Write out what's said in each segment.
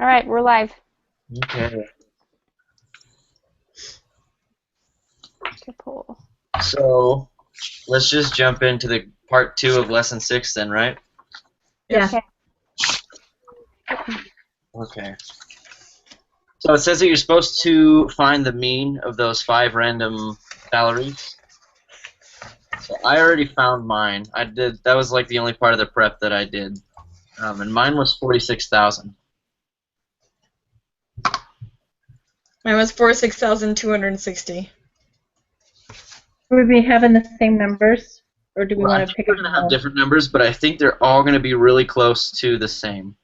All right, we're live. Okay. Good pull. So let's just jump into the part 2 of lesson 6 then, right? Yeah. Okay. So it says that you're supposed to find the mean of those 5 random salaries. So I already found mine. That was like the only part of the prep that I did. And mine was 46,000. Mine was 46,260. Would we be having the same numbers, or do we Well, I want to think pick we're up? going to have different numbers, but I think they're all going to be really close to the same.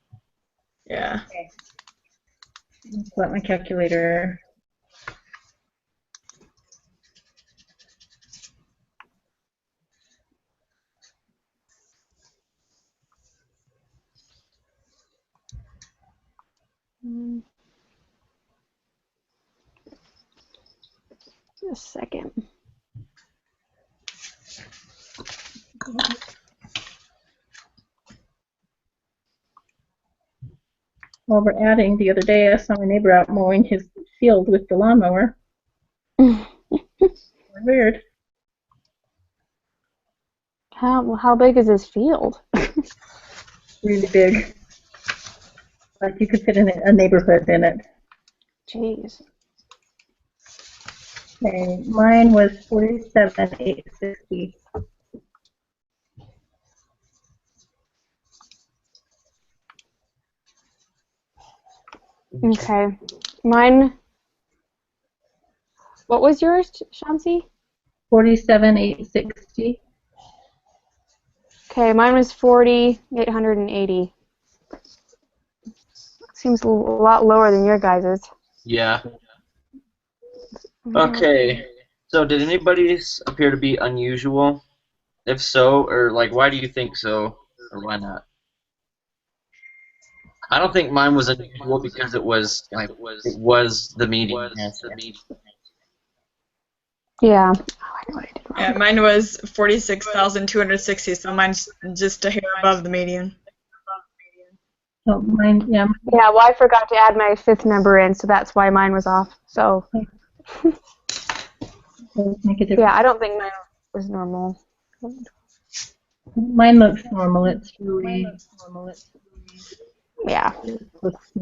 Yeah. Let my calculator. Just a second. While we're adding, the other day I saw my neighbor out mowing his field with the lawnmower. Weird. How big is this field? Really big. Like you could fit in a neighborhood in it. Jeez. Okay, mine was 47,860. Okay. Mine. What was yours, Shansi? 47,860. Okay, mine was 40,880. Seems a lot lower than your guys's. Yeah. Okay. So did anybody appear to be unusual? If so, or like, why do you think so, or why not? I don't think mine was unusual because it was like it was the median answer. Yeah. Oh, I know what I did wrong. Yeah, mine was 46,260, so mine's just a hair above the median. Oh, mine, yeah. Yeah, well, I forgot to add my 5th number in, so that's why mine was off. So, Make a difference. yeah, I don't think mine was normal. Mine looks normal. It's really normal. Yeah. Looks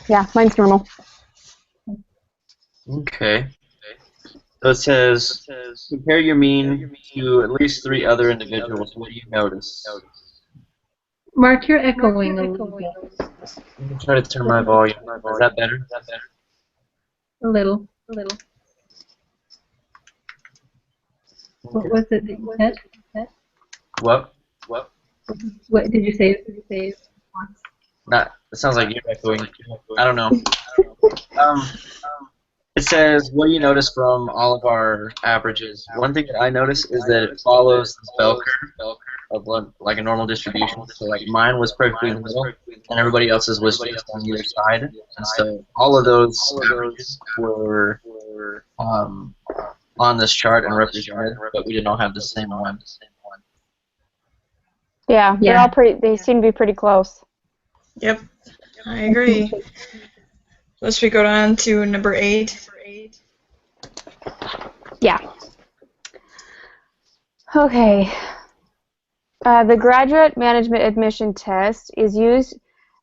Yeah, mine's normal. Okay. So it says, compare your mean to at least 3 other individuals. What do you notice? Mark, you're echoing a little bit. Let me try to turn my volume. Is that better? A little. What was it that you said? What? What did you say? Not. It sounds like you're echoing. I don't know. It says, what do you notice from all of our averages? One thing that I notice is that it follows the bell curve of like a normal distribution. So like mine was perfectly in the middle, and everybody else's was just on either side. And so all of those averages were on this chart and represented, but we didn't all have the same one. Yeah, they're all pretty. They seem to be pretty close. Yep, I agree. Let's go on to number 8. Yeah. Okay. The graduate management admission test is used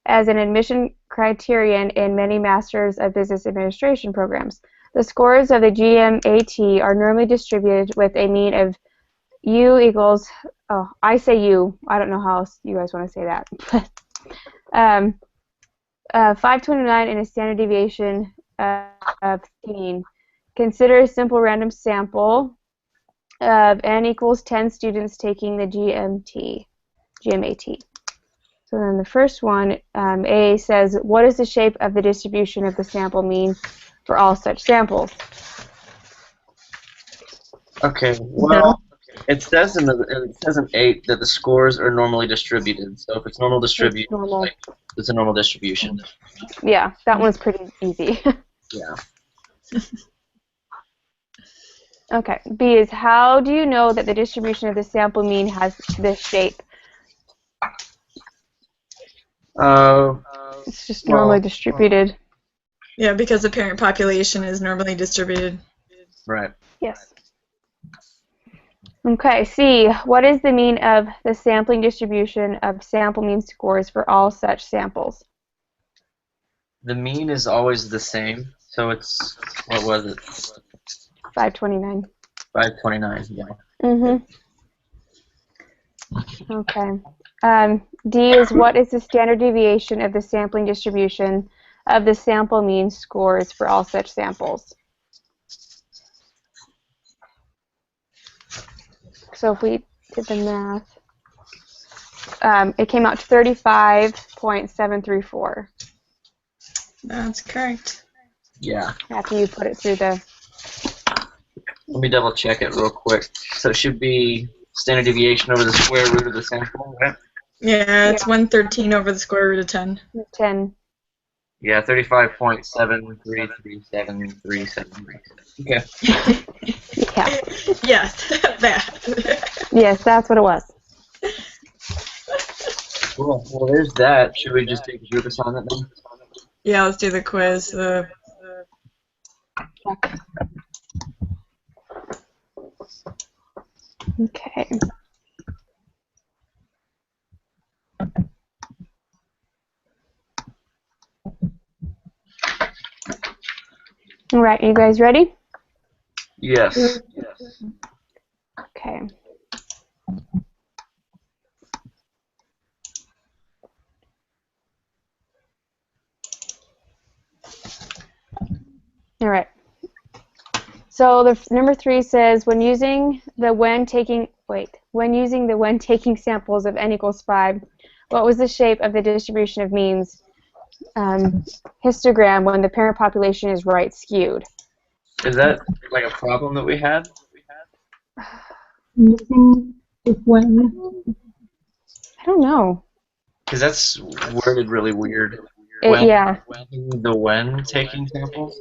as an admission criterion in many Masters of Business Administration programs. The scores of the GMAT are normally distributed with a mean of U equals, oh, I say U. I don't know how else you guys want to say that. 529 and a standard deviation of 15. Consider a simple random sample of n equals 10 students taking the GMAT. So then the first one, A, says, what is the shape of the distribution of the sample mean for all such samples? Okay, well, it says in 8 that the scores are normally distributed. So if it's normal distributed, it's a normal distribution. Yeah, that one's pretty easy. Yeah. Okay, B is, how do you know that the distribution of the sample mean has this shape? It's just normally Well, distributed. Yeah, because the parent population is normally distributed. right. Yes. Okay, C. What is the mean of the sampling distribution of sample mean scores for all such samples? The mean is always the same, so it's, what was it? 529. 529, yeah. Mm-hmm. Okay. D is what is the standard deviation of the sampling distribution of the sample mean scores for all such samples? So if we did the math, it came out to 35.734 That's correct. Yeah. after you put it through the... Let me double check it real quick. So it should be standard deviation over the square root of the sample, right? Yeah, it's 113 over the square root of 10. 10. Yeah, 35.7337373. Okay. Yeah. Yes, that. Yes, that's what it was. Cool. Well, there's that. Should we just take a group assignment then? Yeah, let's do the quiz. Okay. All right, you guys ready? Yes. Okay. All right. So the number 3 says when using the when taking samples of n equals 5, what was the shape of the distribution of means histogram when the parent population is right skewed? Is that like a problem that we had? Using the when. I don't know. Because that's worded really weird. Yeah. When taking samples?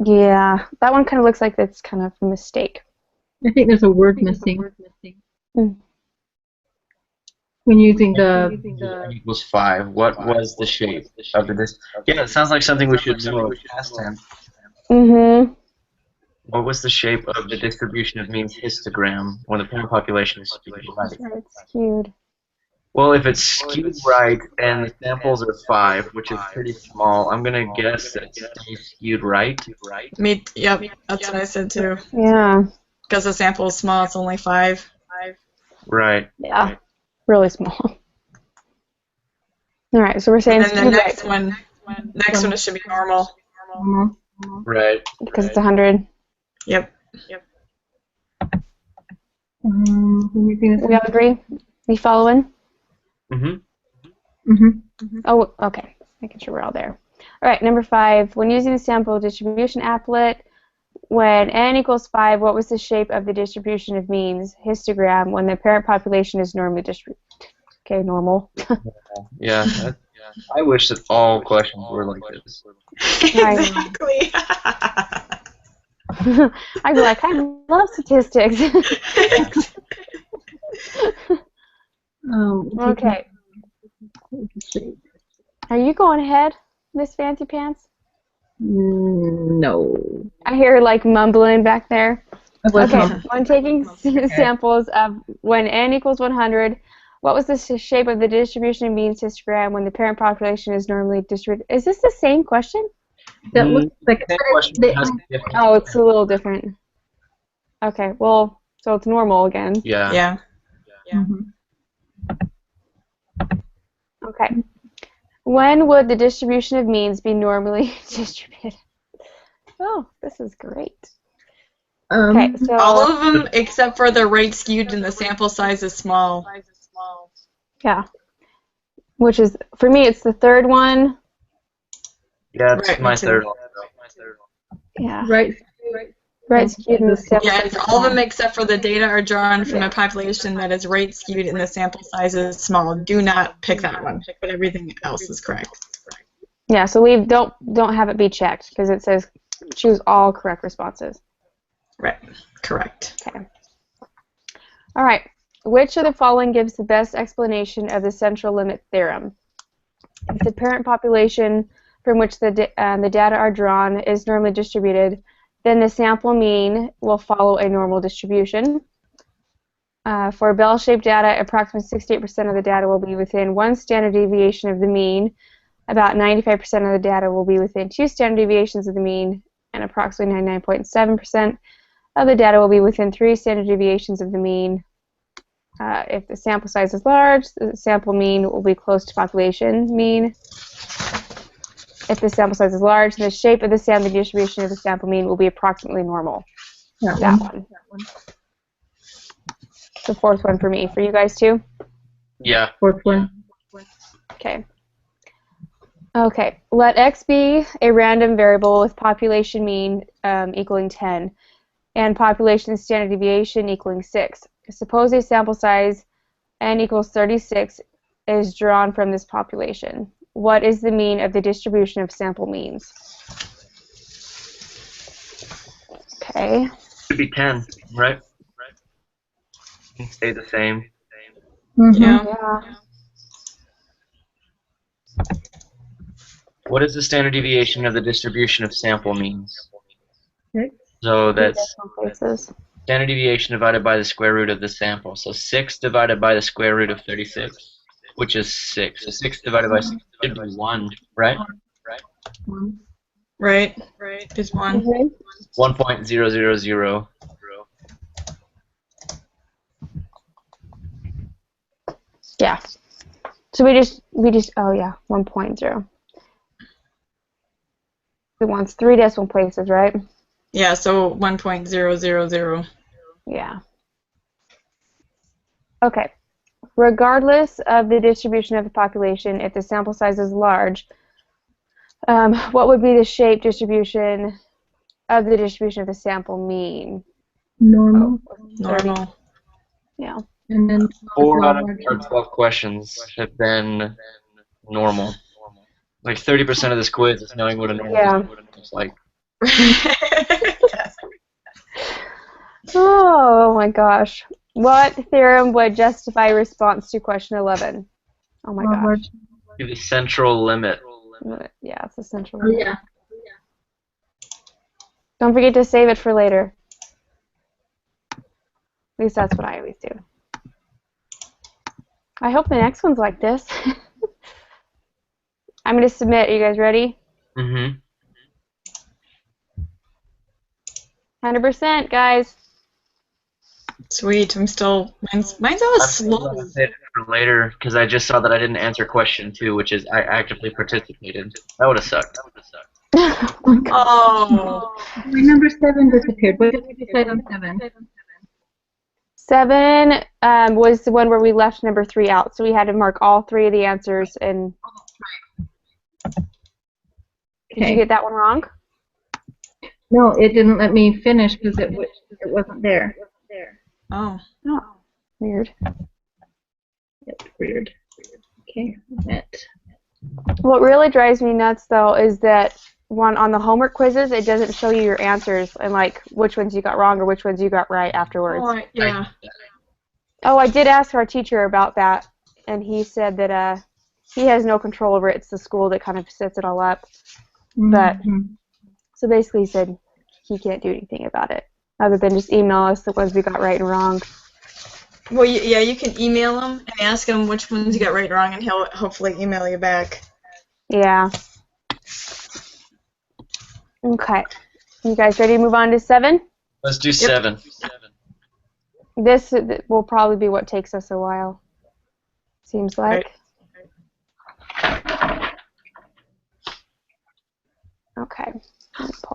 Yeah. That one kind of looks like it's kind of a mistake. I think there's a word missing. Mm. When using the N equals 5. What was the shape of the Yeah, it sounds like something we should know of past tense. Mm-hmm. What was the shape of the distribution of means histogram when the parent population is skewed right? Right skewed. Well, if it's skewed right and the samples are 5, which is pretty small, I'm going to guess that it stays skewed right. Yep, that's what I said too. Yeah. Because the sample is small, it's only 5. Right. Yeah. Really small. All right, so we're saying And then the skewed right. next one should be normal. Right. Because it's 100. Yep. when using We all agree? You following? Oh, okay. Making sure we're all there. All right, number 5. When using the sample distribution applet, when n equals 5, what was the shape of the distribution of means histogram when the parent population is normally distributed? Okay, normal. Yeah. I wish that all questions were like this. Exactly. I'd be like, I love statistics. Okay. Are you going ahead, Miss Fancy Pants? No. I hear like mumbling back there. Okay. When taking samples of when n equals 100, what was the shape of the distribution of means histogram when the parent population is normally distributed? Is this the same question? That looks like Oh, it's a little different. Okay, well, so it's normal again. Yeah. Okay. When would the distribution of means be normally distributed? Oh, this is great. Okay, so all of them except for the right skewed and the sample size is small. yeah, which is for me it's the third one. Yeah, it's Right, my me too. third one. Yeah. Right skewed and the sample Yeah, size it's is all of small. them except for the data are drawn from a population that is right skewed and the sample size is small. Do not pick that one, but everything else is correct. Yeah, so we don't have it be checked because it says choose all correct responses. Right, correct. Okay. All right. Which of the following gives the best explanation of the central limit theorem? If the parent population from which the data are drawn is normally distributed, then the sample mean will follow a normal distribution. For bell-shaped data, approximately 68% of the data will be within 1 standard deviation of the mean. About 95% of the data will be within 2 standard deviations of the mean, and approximately 99.7% of the data will be within 3 standard deviations of the mean. If the sample size is large, the sample mean will be close to population mean. If the sample size is large, then the shape of the standard distribution of the sample mean will be approximately normal. That one. The fourth one for me. For you guys too? Yeah. Fourth one. Okay. Okay. Let x be a random variable with population mean equaling 10 and population standard deviation equaling 6. Suppose a sample size n equals 36 is drawn from this population. What is the mean of the distribution of sample means? Okay. Should be 10, right? Stay the same. Mm-hmm. Yeah. Yeah. What is the standard deviation of the distribution of sample means? 6. So that's Decimal places. standard deviation divided by the square root of the sample. So 6 divided by the square root of 36, which is 6. So 6 divided by 6 should be 1, right? Right. Is 1. Mhm. 1.000. Yeah. So we just oh yeah, 1.0. It wants 3 decimal places, right? Yeah, so 1.000. Yeah. Okay. Regardless of the distribution of the population, if the sample size is large, what would be the shape distribution of the distribution of the sample mean? Normal. Normal. Yeah. And then 4 out of our 12 questions have been normal. Like 30% of this quiz is knowing what a normal Yeah. distribution looks like. Oh my gosh. What theorem would justify response to question 11? Oh my gosh. To the central limit. Yeah, it's essential. Oh, yeah. Don't forget to save it for later. At least that's what I always do. I hope the next one's like this. I'm going to submit. Are you guys ready? Mm-hmm. 100%, guys. Sweet. I'm still. Mine's always slow. I'm saving it for later because I just saw that I didn't answer question 2, which is I actively participated. That would have sucked. Oh. My number 7 disappeared. What did we decide on 7? 7 was the one where we left number 3 out, so we had to mark all 3 of the answers. And did you get that one wrong? No, it didn't let me finish because it wasn't there. Oh. Oh, weird. It's weird. Okay, it. What really drives me nuts, though, is that on the homework quizzes, it doesn't show you your answers and like which ones you got wrong or which ones you got right afterwards. Oh, yeah. Oh, I did ask our teacher about that, and he said that he has no control over it. It's the school that kind of sets it all up. But so basically, he said he can't do anything about it other than just email us the ones we got right and wrong. Well, yeah, you can email him and ask him which ones you got right and wrong, and he'll hopefully email you back. Yeah. Okay. You guys ready to move on to 7? Let's do 7. This will probably be what takes us a while. Seems like. Right. Okay.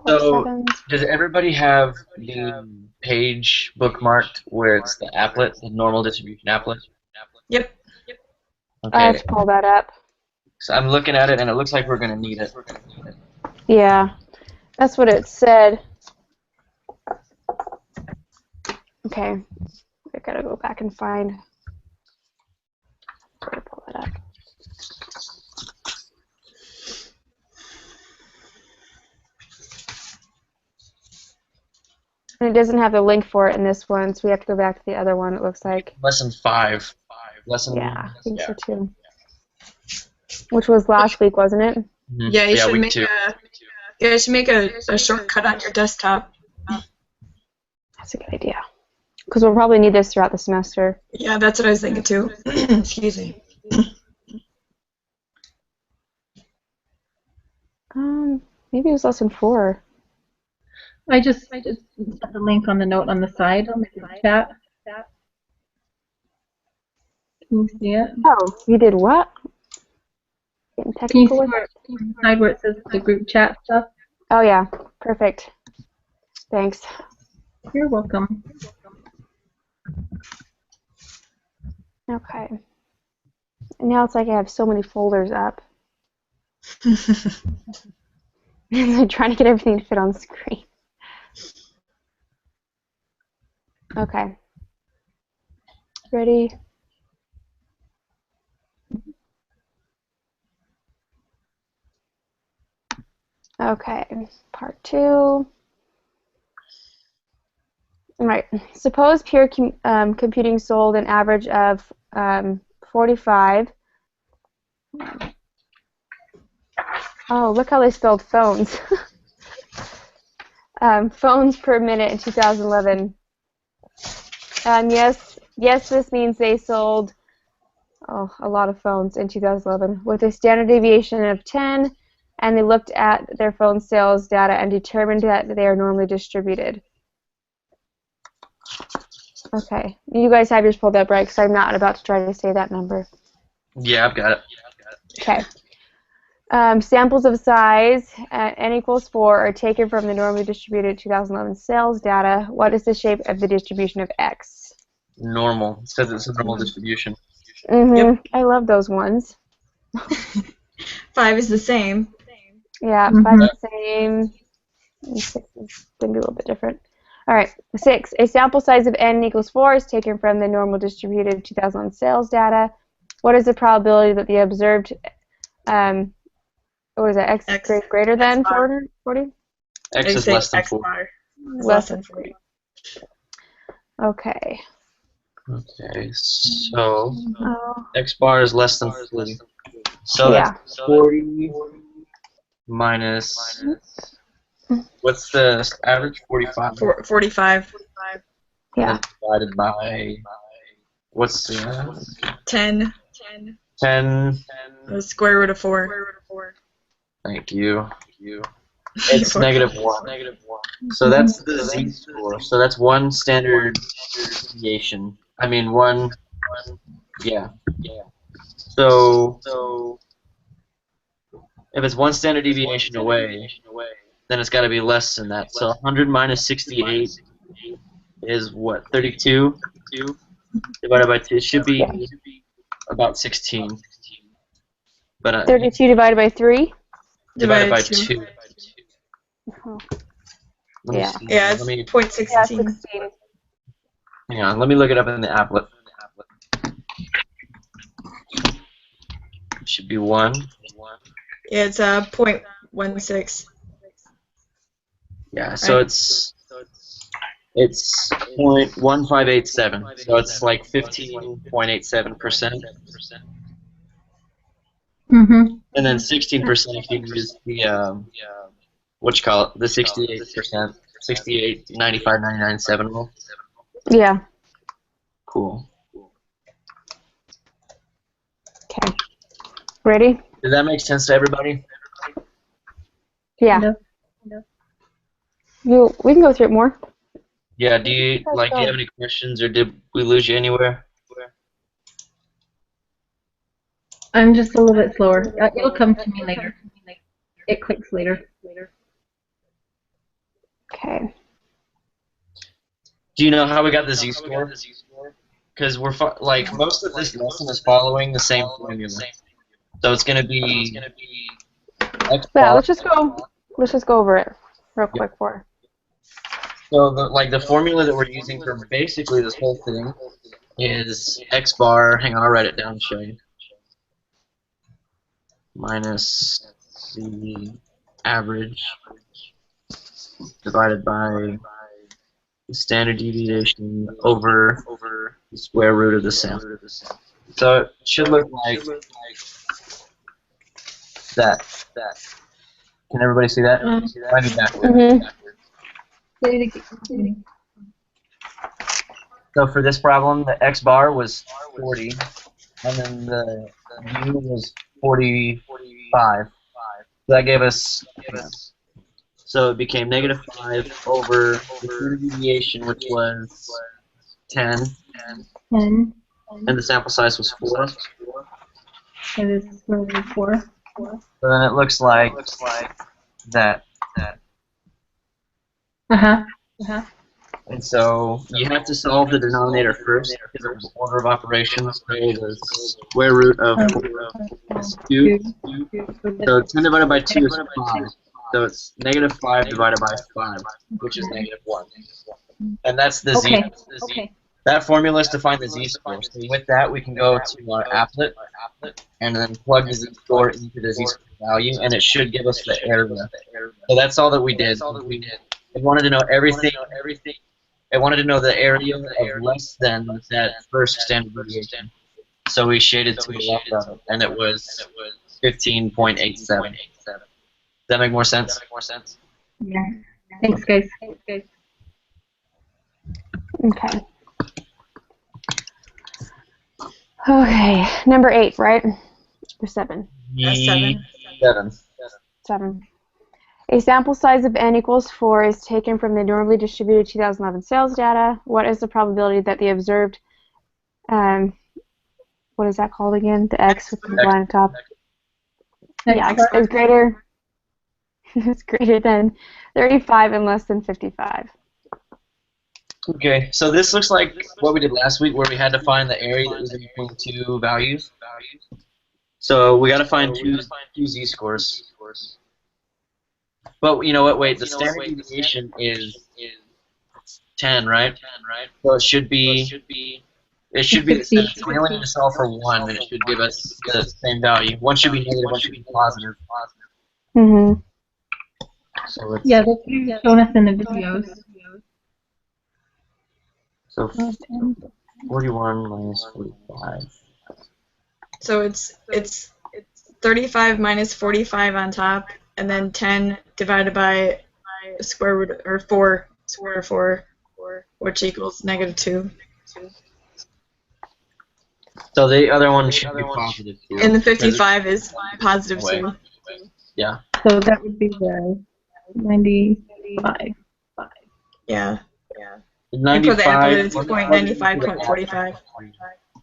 So, does everybody have the page bookmarked where it's the applet, the normal distribution applet? Yep. I have Okay. to pull that up. So I'm looking at it, and it looks like we're going to need it. Yeah. That's what it said. Okay. I gotta go back and find. Gotta pull it up. And it doesn't have the link for it in this one, so we have to go back to the other one, it looks like. Lesson 5. Lesson. Yeah, I think so too. which was last week, wasn't it? Mhm. Yeah, you should week make 2. you should make a shortcut on your desktop. That's a good idea. Because we'll probably need this throughout the semester. Yeah, that's what I was thinking too. Excuse me. Maybe it was lesson 4. I just put the link on the note on the side on the chat. Can you see it? Oh, you did what? Getting Can you see technical with where, it? on the side where it says the group chat stuff? Oh yeah, perfect. Thanks. You're welcome. Okay. And now it's like I have so many folders up. I'm trying to get everything to fit on the screen. Okay. Ready? Okay, part 2. All right. Suppose Pure Computing sold an average of 45. Oh, look how they spelled phones. Phones per minute in 2011. Yes, this means they sold a lot of phones in 2011 with a standard deviation of 10, and they looked at their phone sales data and determined that they are normally distributed. Okay, you guys have yours pulled up, right? Because I'm not about to try to say that number. Yeah, I've got it. Okay. Samples of size at n equals 4 are taken from the normally distributed 2011 sales data. What is the shape of the distribution of X? Normal. It says it's a normal distribution. Yep. I love those ones. 5 is the same. Yeah, 5 is the same. And 6 is going to be a little bit different. All right, 6. A sample size of n equals 4 is taken from the normal distributed 2011 sales data. What is the probability that the observed, what is that, X greater than 40? X is less than 4. Less than 40. Okay. Okay, so Oh. X bar is less than 40. So Yeah. that's 40 minus, what's the average? 45. 45. Yeah. And then divided by, what's the 10. 10. The square root of 4. Thank you. It's negative 1. So that's the z-score. So that's one standard deviation. I mean, yeah. So if it's one standard deviation away, then it's got to be less than that. So 100 minus 68 is what? 32 divided by 2. It should be about 16. But 32 divided by 3? divided by 2. Oh. Let me Yeah. see. Yeah, it's Let me, 0.16. Yeah, 16. hang on. Let me look it up in the applet. It should be 1. Yeah, it's 0.16. Yeah, so it's 0.1587. So it's like 15.87%. And then 16% if you use the what you call it, the 68%, 68, 95, 99, 7 rule. Yeah. Cool. Okay. Ready? Does that make sense to everybody? Yeah. No. We can go through it more. Yeah. Do you have any questions, or did we lose you anywhere? I'm just a little bit slower. It'll come to me later. It clicks later. Okay. Do you know how we got the z-score? Because we're like most of this lesson is following the same formula. So it's going to be X Yeah, bar. let's just go over it real quick for. So the formula that we're using for basically this whole thing is X bar. Hang on, I'll write it down and show you. Minus the average divided by the standard deviation over the square root of the sample. So it should look like that. Can everybody see that? Might be backward. Mm-hmm. Say it again. So for this problem, the x bar was 40, and then the u was 45. So that gave us, so it became -5 over the standard deviation, which was 10, 10. and the sample size was 4. That is square root of 4. So then it looks like that. Uh-huh. Uh-huh. And so you have to solve the denominator first because of order of operations. So the square root of 4 is 2. So 10 divided by 2 is 5. So it's -5 divided by 5, which is -1. And that's the z. Okay. That formula is to find the z-score. So with that, we can go to our applet and then plug the z-score into the z-score value, and it should give us the area. So that's all that we did. It wanted to know everything. It wanted to know the area of less than that first standard deviation. So we shaded to the left of it, and it was 15.87. Does that make more sense? Yeah. Thanks, guys. Okay. Okay, number 8, right? Or 7? That's 7. 7. A sample size of n equals 4 is taken from the normally distributed 2011 sales data. What is the probability that the observed, what is that called again? The x with the line on top. Yeah, is greater. It's greater than 35 and less than 55. Okay, so this looks like what we did last week, where we had to find the area that was in between two values. So we got to find two z-scores. But you know what? Wait, the standard deviation is 10, right? So it should be the same. So we only need to solve for 1, and it should give us the same value. One should be negative, one should be positive. Mm-hmm. So let's Yeah, that's shown us in the videos. So 41 minus 45. So it's 35 minus 45 on top, and then 10 divided by square root, or 4 square root of 4, which equals -2. So the other one should be positive too. And the 55 is positive 2. Yeah. So that would be the 95. Yeah. And 95. for the applet, it's 0.95.45.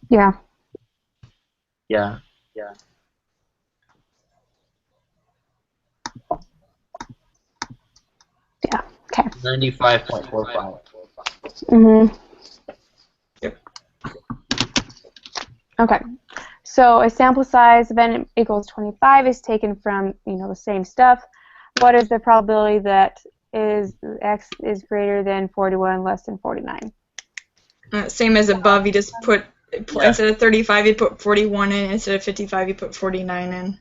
Yeah. Yeah. Yeah. Okay. 95.45. Mm-hmm. Yep. Okay. So a sample size of n equals 25 is taken from, the same stuff. What is the probability that x is greater than 41, less than 49? Same as above, you just put, instead of 35, you put 41 in, instead of 55, you put 49 in.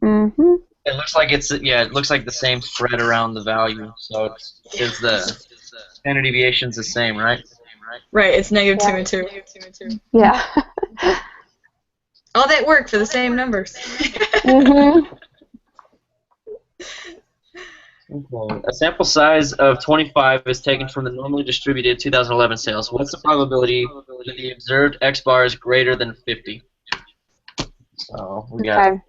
Mm-hmm. It looks like it looks like the same spread around the value. So it's the standard deviation's the same, right? Right, it's -2 and 2. Yeah. All that work for the same numbers. Mm-hmm. Okay. A sample size of 25 is taken from the normally distributed 2011 sales. What's the probability that the observed x bar is greater than 50? So we got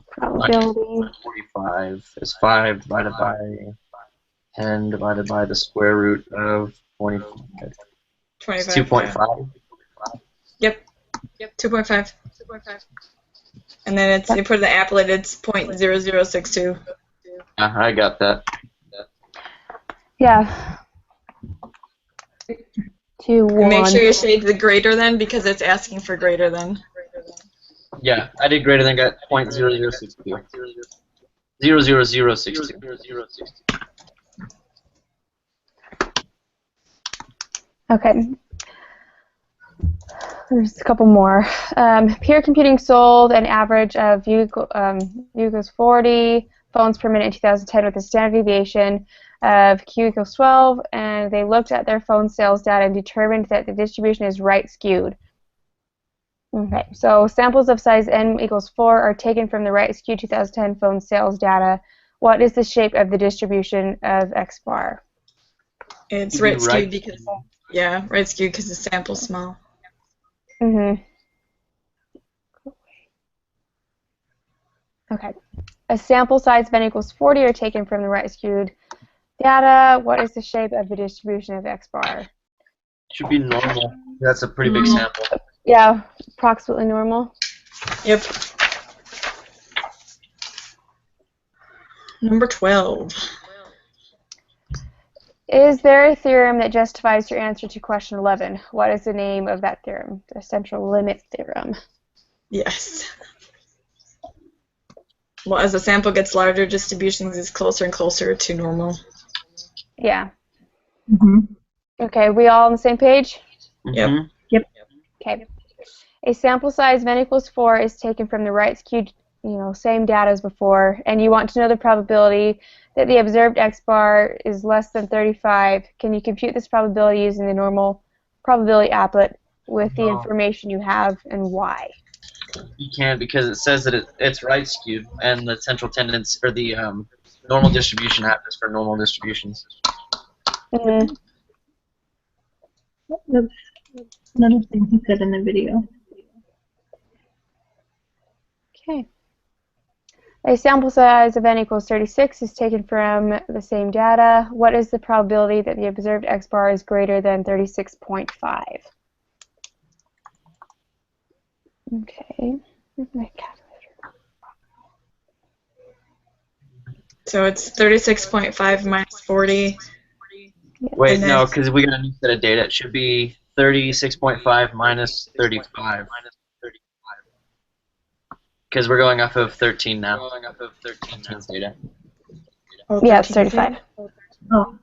Probability. 45 is 5 divided by 10 divided by the square root of 25. 25. 2.5. Yep, 2.5. And then you put the applet, it's 0.0062. I got that. Yeah. 2, 1. And make sure you shade the greater than, because it's asking for greater than. Yeah, I did greater than, got 0.0062. 0.00062. Okay. There's a couple more. Peer computing sold an average of U equals 40 phones per minute in 2010 with a standard deviation of Q equals 12, and they looked at their phone sales data and determined that the distribution is right skewed. Okay, so samples of size n equals 4 are taken from the right SKU 2010 phone sales data. What is the shape of the distribution of X bar? It's You'd be right skewed right. because, yeah, right skewed because the sample's small. Mm-hmm. Okay. A sample size of n equals 40 are taken from the right skewed data. What is the shape of the distribution of X bar? Should be normal. That's a pretty big Normal. sample. Yeah, approximately normal. Yep. Number 12. Is there a theorem that justifies your answer to question 11? What is the name of that theorem? The central limit theorem. Yes. Well, as the sample gets larger, distributions is closer and closer to normal. Yeah. Mm-hmm. Okay, we all on the same page? Yep. Mhm. Okay. A sample size of n equals 4 is taken from the right skewed, same data as before, and you want to know the probability that the observed X bar is less than 35. Can you compute this probability using the normal probability applet with the information you have, and why? You can't, because it says that it's right skewed, and the central tendency or the normal distribution happens for normal distributions. Mm-hmm. That's another thing he said in the video. Okay. A sample size of n equals 36 is taken from the same data. What is the probability that the observed X bar is greater than 36.5? Okay. Where's my calculator? So it's 36.5 minus 40. Wait, And no, then- because we got a new set of data. It should be 36.5 minus 35. Because we're going off of 13 now. That's data. Oh, Yeah, it's 13. 35. Oh,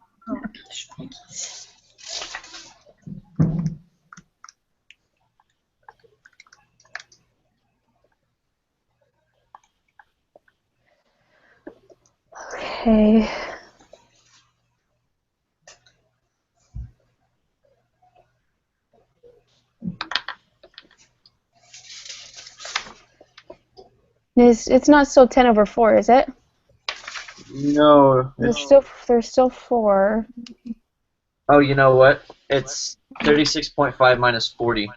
Okay. It's not still 10 over 4, is it? No. There's still 4. Oh, you know what? It's 36.5 minus 40.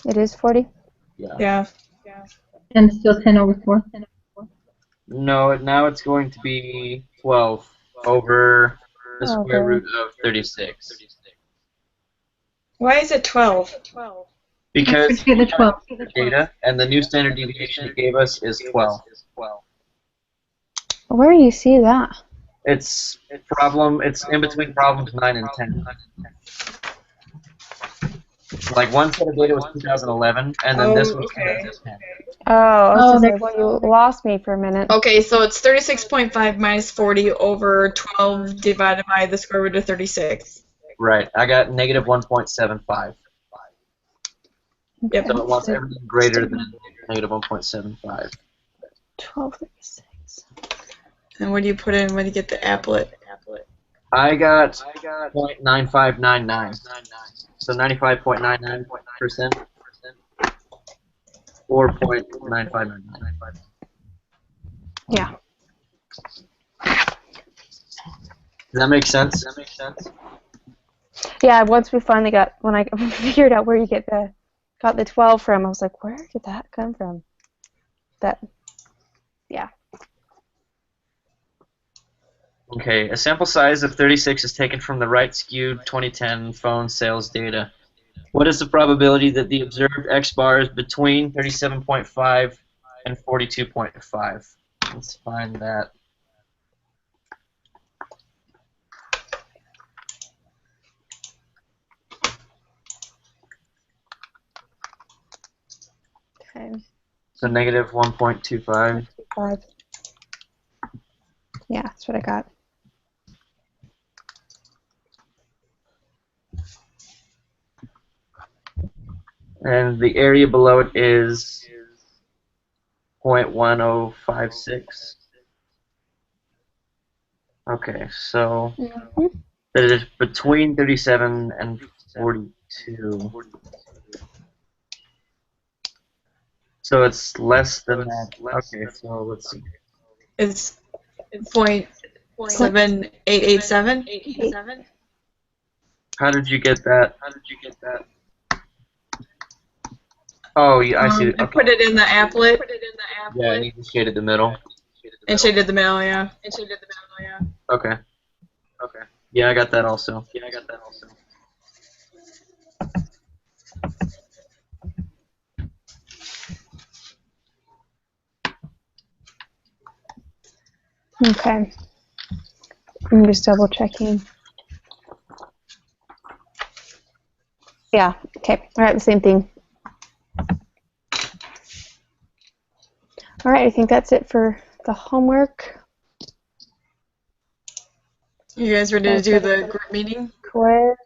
It is 40? Yeah. and still 10 over 4. No, now it's going to be 12 over the square Okay. root of 36. Why is it 12? Because Let's get the 12. data, and the new standard deviation it gave us is 12. Where do you see that? It's in between problems 9 and 10. Like one set of data was 2011, and then this was okay. 2010. Oh, I was Oh, gonna say, there- well, you lost me for a minute. Okay, so it's 36.5 minus 40 over 12 divided by the square root of 36. Right, I got negative 1.75. Yep. So it wants everything greater than negative 1.75. 1236. And what do you put in when you get the applet? I got 0.9599. So 95.99%. Or 0.9599. Yeah. Does that make sense? Yeah, once we finally when I figured out where you got the 12 from, I was like, where did that come from? Yeah. Okay, a sample size of 36 is taken from the right skewed 2010 phone sales data. What is the probability that the observed X bar is between 37.5 and 42.5? Let's find that. Okay. So negative 1.25. 5. Yeah, that's what I got. And the area below it is 0.1056. Okay, so that it is between 37 and 42. So it's less than that. Okay, so let's see. It's 0.7887. How did you get that? Oh, yeah, I see. I Okay. put it in the applet Yeah, and you just shaded the middle. and shaded the middle, yeah. Okay. Yeah, I got that also. Okay. I'm just double checking. Yeah, okay. All right, the same thing. All right, I think that's it for the homework. You guys ready to do the group meeting? Quiz.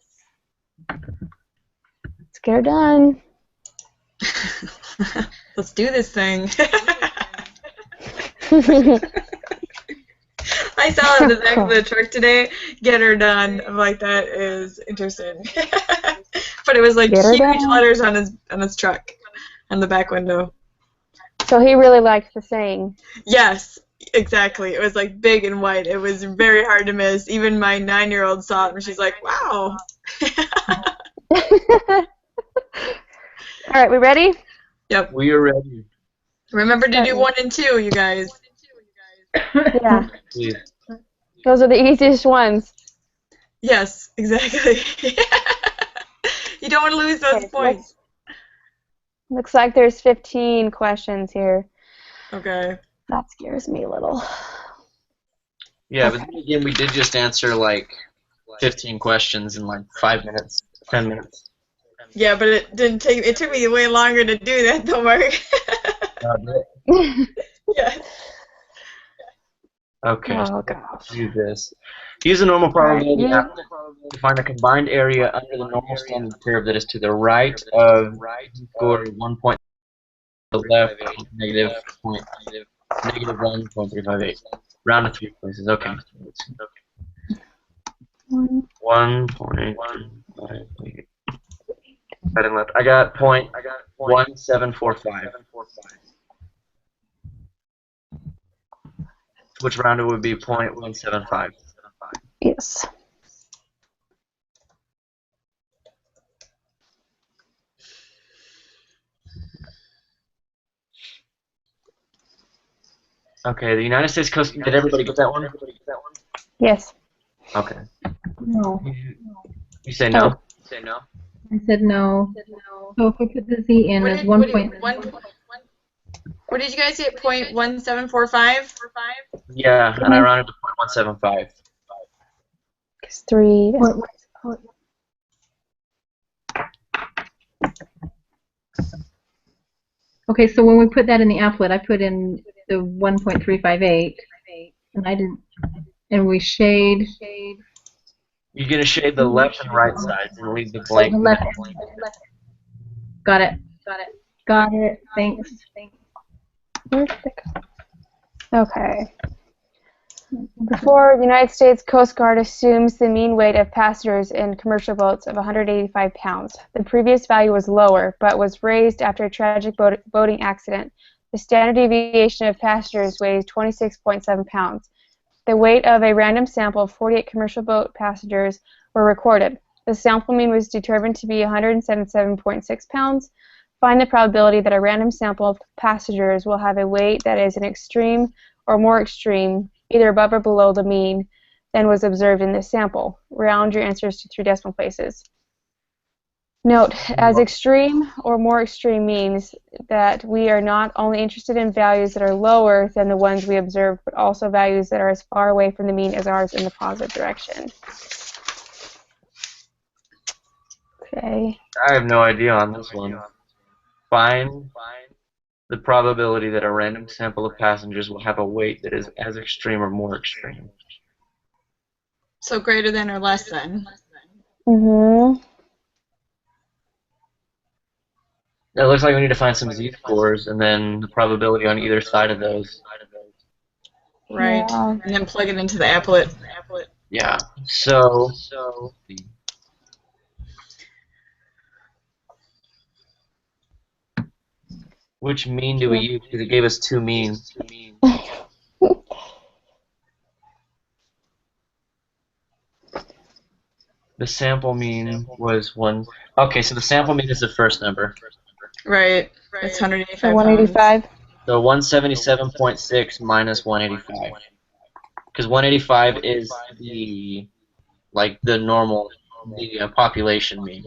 Let's get her done. Let's do this thing. I saw it in the back of the truck today. Get her done. I'm like, that is interesting. But it was like Get her huge done. letters on his truck, on the back window. So he really liked the saying. Yes, exactly. It was like big and white. It was very hard to miss. Even my 9-year-old saw it and she's like, wow. All right, we ready? Yep. We are ready. Remember to do 1 and 2, you guys. Yeah, Please. those are the easiest ones. Yes, exactly. You don't want to lose those Okay, points. Looks like there's 15 questions here. Okay. That scares me a little. Yeah, but then again, we did just answer like 15 questions in like 5 minutes, 10 minutes. Yeah, but it didn't take. It took me way longer to do that, though, Mark. Yeah. Okay, Oh, so gosh. let's do this. Use the normal probability applet to find the combined area under the normal standard curve that is to the right of score 1 point to the left of negative 1.358. Round to 3 places. Okay. 1.358. Right and left. I got 0.1745. Which rounded would be 0.175. Yes. Okay, the United States Coast. Did everybody get that one? Yes. Okay. No, You say no? I said no. So if we put the Z in as 1 point. What did you guys get? 0.1745? Yeah, and I rounded to 0.175. It's 3. Okay, so when we put that in the applet, I put in the 1.358, and I didn't, and we shade. You're going to shade the left and right sides and leave the blank. The left. Got it. Thanks. Okay. Before, the United States Coast Guard assumes the mean weight of passengers in commercial boats of 185 pounds. The previous value was lower, but was raised after a tragic boating accident. The standard deviation of passengers weighs 26.7 pounds. The weight of a random sample of 48 commercial boat passengers were recorded. The sample mean was determined to be 177.6 pounds. Find the probability that a random sample of passengers will have a weight that is an extreme or more extreme, either above or below the mean, than was observed in this sample. Round your answers to 3 decimal places. Note, as extreme or more extreme means that we are not only interested in values that are lower than the ones we observed, but also values that are as far away from the mean as ours in the positive direction. Okay. I have no idea on this one. Find the probability that a random sample of passengers will have a weight that is as extreme or more extreme. So greater than or less than. Mm-hmm. It looks like we need to find some z-scores and then the probability on either side of those. Right. Yeah. And then plug it into the applet. Yeah. So Which mean do we use? Because it gave us two means. The sample mean was one. Okay, so the sample mean is the first number. Right. It's 185 So 185. So 177.6 minus 185. Because 185 is the normal population mean.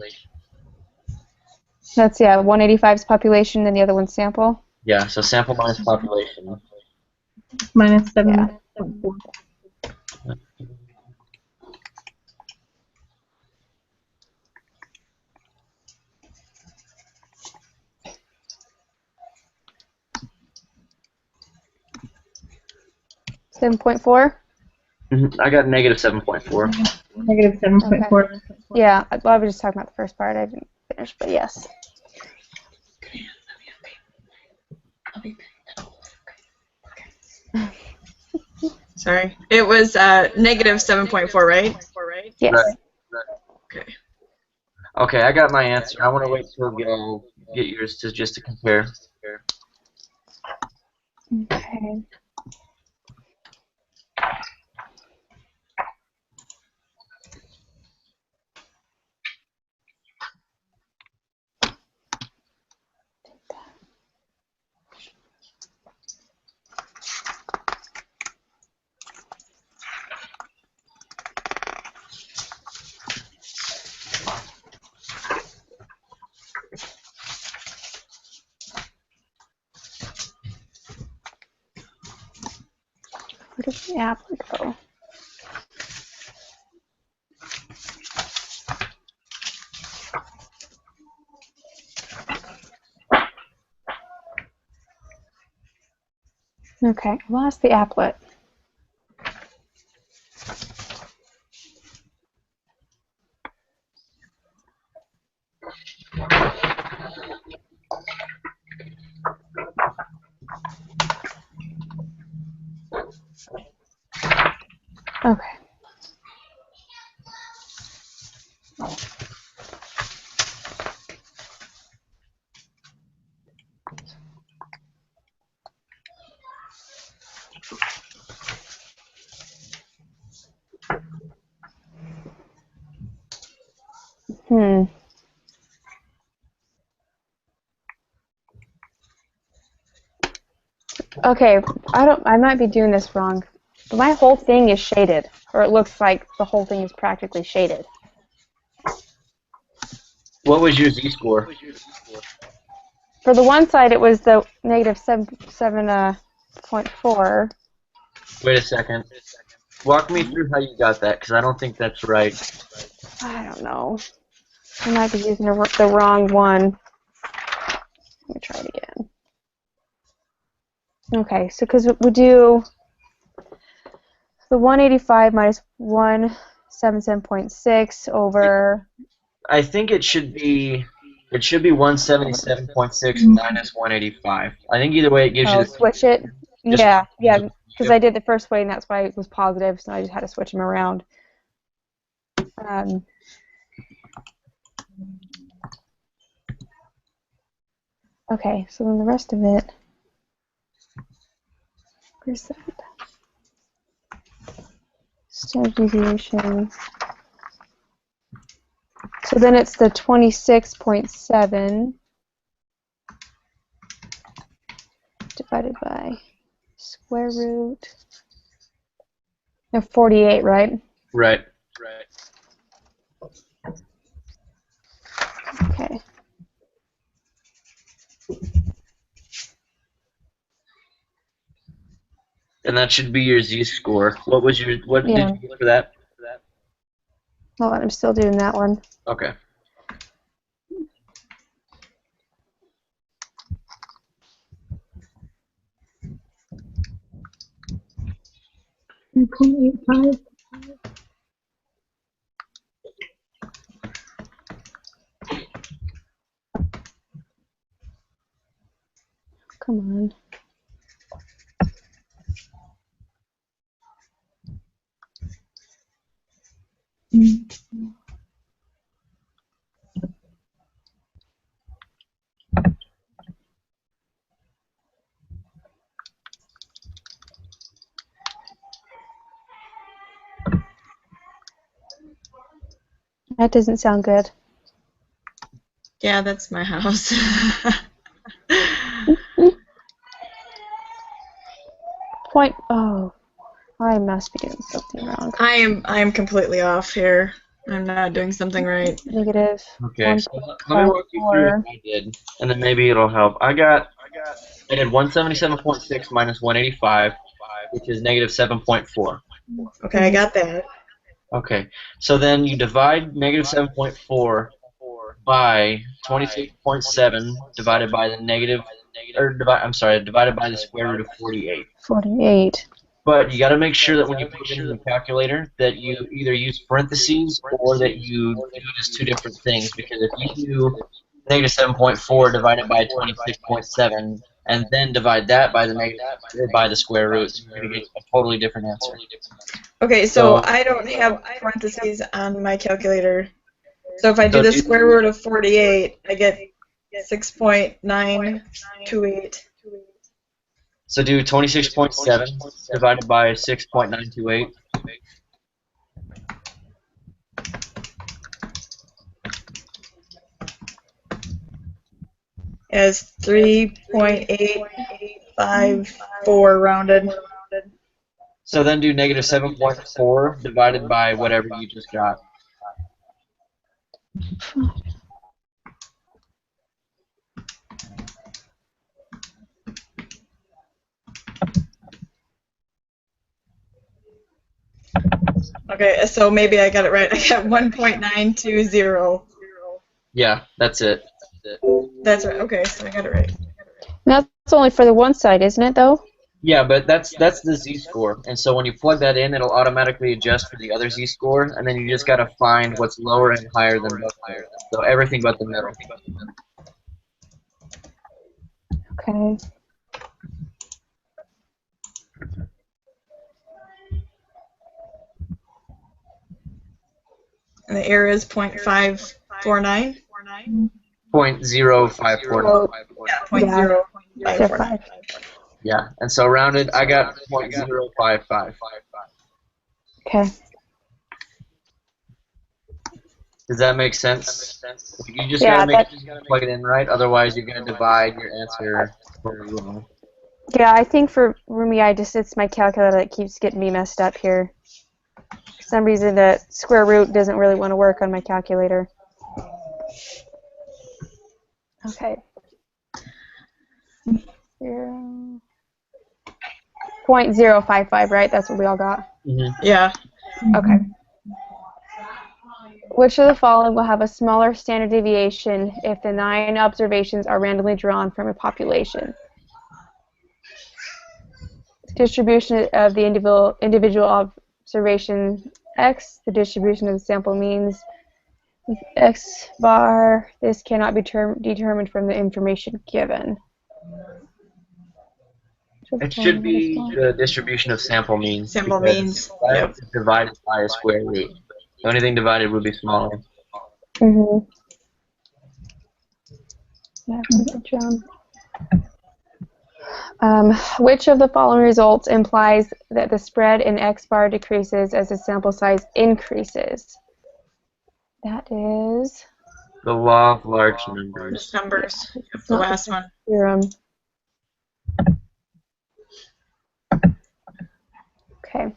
That's 185's population, and the other one's sample. Yeah, so sample minus population. Minus 7. Yeah. 7.4. I got negative 7.4. Negative 7.4. Yeah, well, I was just talking about the first part. I didn't finish, but yes. Sorry. It was negative 7.4, right? Yes. Right. Okay. Okay, I got my answer. I want to wait till y'all get yours just to compare. Okay. Where did the applet go? Okay, I lost the applet. Okay. Okay, I might be doing this wrong, but my whole thing is shaded, or it looks like the whole thing is practically shaded. What was your z-score? For the one side, it was the negative 7.4. Wait a second. Walk me through how you got that, because I don't think that's right. I don't know. I might be using the wrong one. Let me try it again. Okay, so because we do the 185 minus 177.6 over. I think it should be 177.6 minus 185. I think either way it gives you the Switch it. Just- Yeah, because I did the first way and that's why it was positive, so I just had to switch them around. Okay, so then the rest of it. Where's that? Standard deviation. So then it's the 26.7 divided by square root of 48, right? Right. Okay. And that should be your z-score. What did you get for that? Hold on, I'm still doing that one. Okay. Come on. That doesn't sound good. Yeah, that's my house. Oh, I must be doing something wrong. I am completely off here. I'm not doing something right. Negative. Okay, so let me walk you through what I did, and then maybe it'll help. I did 177.6 minus 185, which is negative 7.4. Okay, I got that. Okay, so then you divide negative 7.4 by 26.7 divided by the divided by the square root of 48. 48. But you got to make sure that when you put it in the calculator that you either use parentheses or that you do it as two different things, because if you do negative 7.4 divided by 26.7 and then divide that by the square root, you're going to get a totally different answer. Okay, so I don't have parentheses on my calculator. So if I do the square root of 48, I get 6.928. So do 26.7 divided by 6.928. As 3.854 rounded. So then do negative 7.4 divided by whatever you just got. Okay, so maybe I got it right. I got 1.920. Yeah, that's it. That's right. Okay, so I got it right. That's only for the one side, isn't it, though? Yeah, but that's the z-score, and so when you plug that in, it'll automatically adjust for the other z-score, and then you just got to find what's lower and higher than both. So everything but the middle. Okay. And the error is 0.549. 0.0549. Yeah, 0.0549. Yeah, and so rounded, I got 0.055. Okay. Does that make sense? You just gotta plug it in right, otherwise you're gonna divide your answer wrong. Yeah, I think for me, it's my calculator that keeps getting me messed up here. For some reason, the square root doesn't really want to work on my calculator. Okay. 0.055, right? That's what we all got. Mm-hmm. Yeah. Okay. Which of the following will have a smaller standard deviation if the 9 observations are randomly drawn from a population? Distribution of the individual observation X, the distribution of the sample means X bar. This cannot be determined from the information given. It should be the distribution of sample means. Sample means. Yep. Divided by a square root. So anything divided would be smaller. Mm-hmm. Yeah, good job. Which of the following results implies that the spread in X bar decreases as the sample size increases? That is the law of large numbers. Numbers. It's the last one. Theorem. Okay.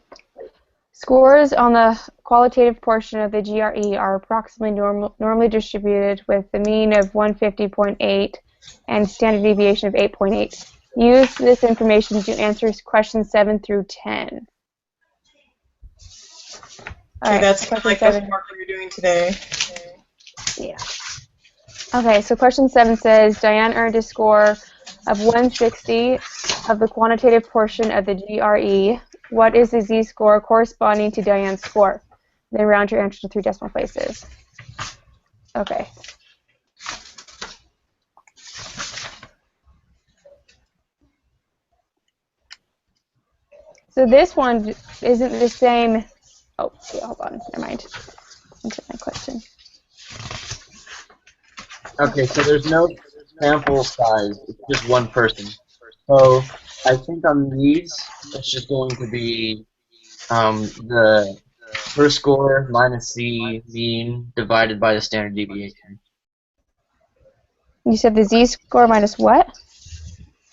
Scores on the qualitative portion of the GRE are approximately normally distributed with the mean of 150.8 and standard deviation of 8.8. Use this information to answer questions 7 through 10. Okay, that's kind of like the homework we were doing today. Yeah. Okay, so question 7 says, Diane earned a score of 160 of the quantitative portion of the GRE. What is the z-score corresponding to Diane's score? Then round your answer to 3 decimal places. Okay. So this one isn't the same. Oh, yeah, hold on. Never mind. Answer my question. Okay, so there's no sample size. It's just one person. So I think on these, it's just going to be the per score minus the mean divided by the standard deviation. You said the z-score minus what?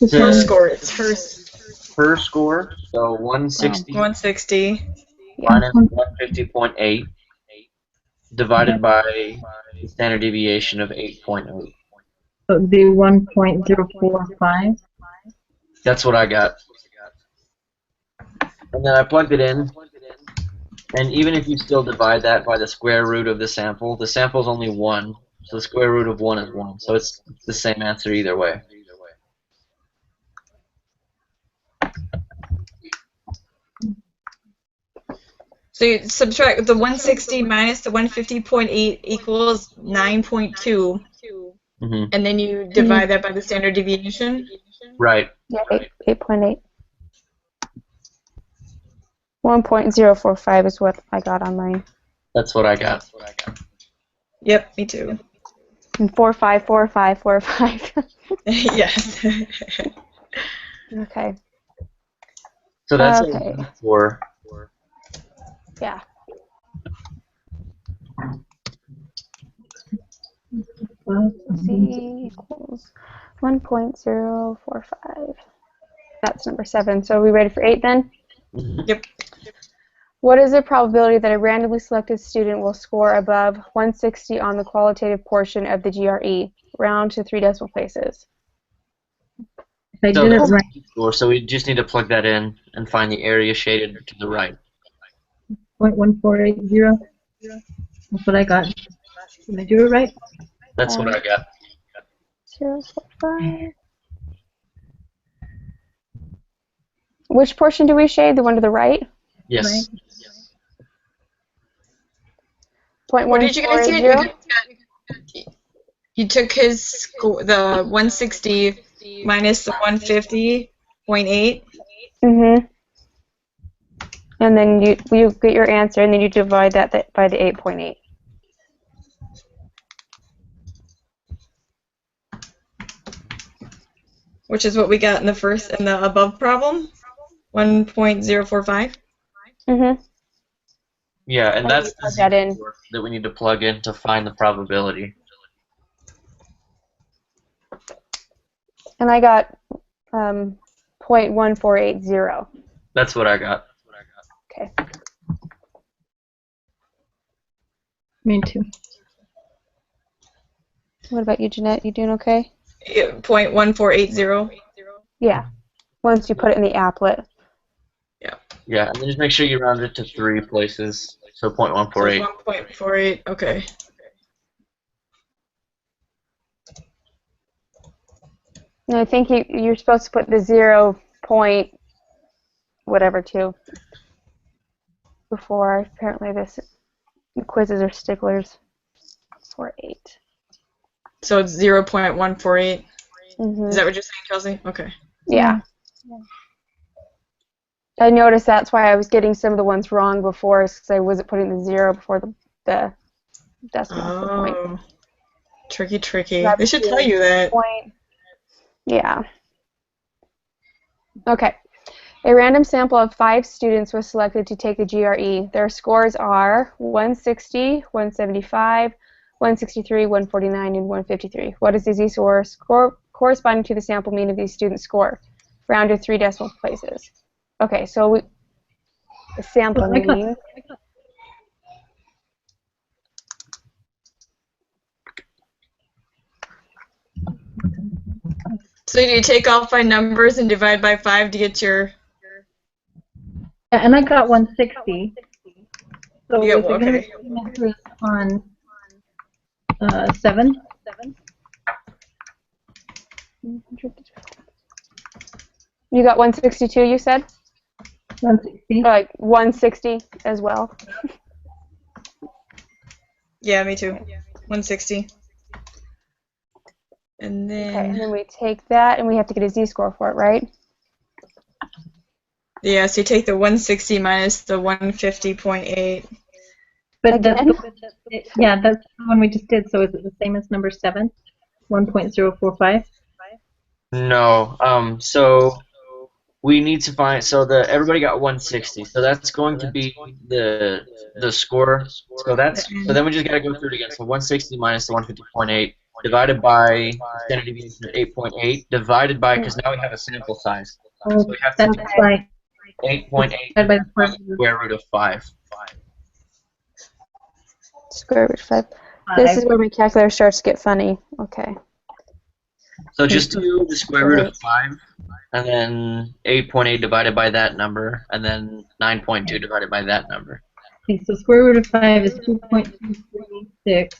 Per score. It's Per score, so 160 160. minus 150.8 divided by the standard deviation of 8.0. So it would be 1.045. That's what I got. And then I plugged it in, and even if you still divide that by the square root of the sample is only 1, so the square root of 1 is 1, so it's the same answer either way. So you subtract the 160 minus the 150.8 equals 9.2, and then you divide that by the standard deviation. Right. Yeah, 8.8. 1.045 is what I got on mine. That's what I got. Yep, me too. And 454545. Yes. Okay. So that's Okay. for Yeah. Z equals 1.045. That's number 7. So are we ready for 8 then? Yep. What is the probability that a randomly selected student will score above 160 on the qualitative portion of the GRE? Round to 3 decimal places. If I did it that's right, the score, so we just need to plug that in and find the area shaded to the right. 0.1480. That's what I got. Did I do it right? That's what I got. 0.45. Which portion do we shade? The one to the right? Yes. Right. What did you guys get? 0.1480? You took his score, the 160 minus the 150.8. Mm-hmm. And then you get your answer, and then you divide that by the 8.8. Which is what we got in the above problem, 1.045. Mm-hmm. Yeah, and And that's you the plug that in. score that we need to plug in to find the probability. And I got 0.1480. That's what I got. Okay. Me too. What about you, Jeanette? You doing okay? 0.1480. Yeah. Once you put it in the applet. Yeah, and then just make sure you round it to 3 places, so 0.148. 1.48. Okay. And I think you're supposed to put the 0 point whatever too before. Apparently this quizzes are sticklers for 8. So it's 0.148. Mm-hmm. Is that what you're saying, Kelsey? Okay. Yeah. I noticed that's why I was getting some of the ones wrong before, because I wasn't putting the 0 before the decimal the point. Oh. Tricky. That's They should the tell you that. Point. Yeah. Okay. A random sample of 5 students was selected to take the GRE. Their scores are 160, 175, 163, 149, and 153. What is the z-score corresponding to the sample mean of these students' score? Round to 3 decimal places. Okay, so the sample mean. So you take all 5 numbers and divide by 5 to get your... Yeah, and I got 160. So You is got- it going to okay. be answers on 7? You got 162, you said? 160. Like 160 as well. Yeah, me too. 160. And then... Okay, and then we take that, and we have to get a z-score for it, right? Yeah, so you take the 160 minus the 150.8. But Again? that's the one we just did. So is it the same as number 7? 1.045? No, so we need to find, so everybody got 160, so that's going to be the score. So then we just gotta go through it again. So 160 minus the 150.8 divided by standard deviation of 8.8 divided by, because now we have a sample size. So we have to That's do right. 8.8 Divided by the square root. square root of 5. Square root of 5. This is where my calculator starts to get funny. Okay. So just do the square root of 5, and then 8.8 divided by that number, and then 9.2 divided by that number. Okay, so square root of 5 is 2.236.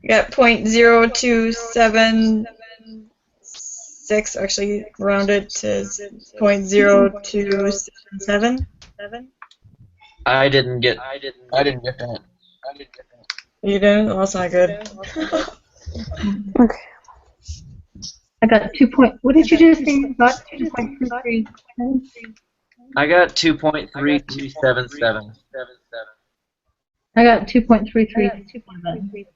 You got 0.0276, actually rounded to 0.0277. I didn't get that. You didn't? Well, that's not good. Okay. I got 2. What did you just say you got? 2.33. I got 2.3377. I got 2.337.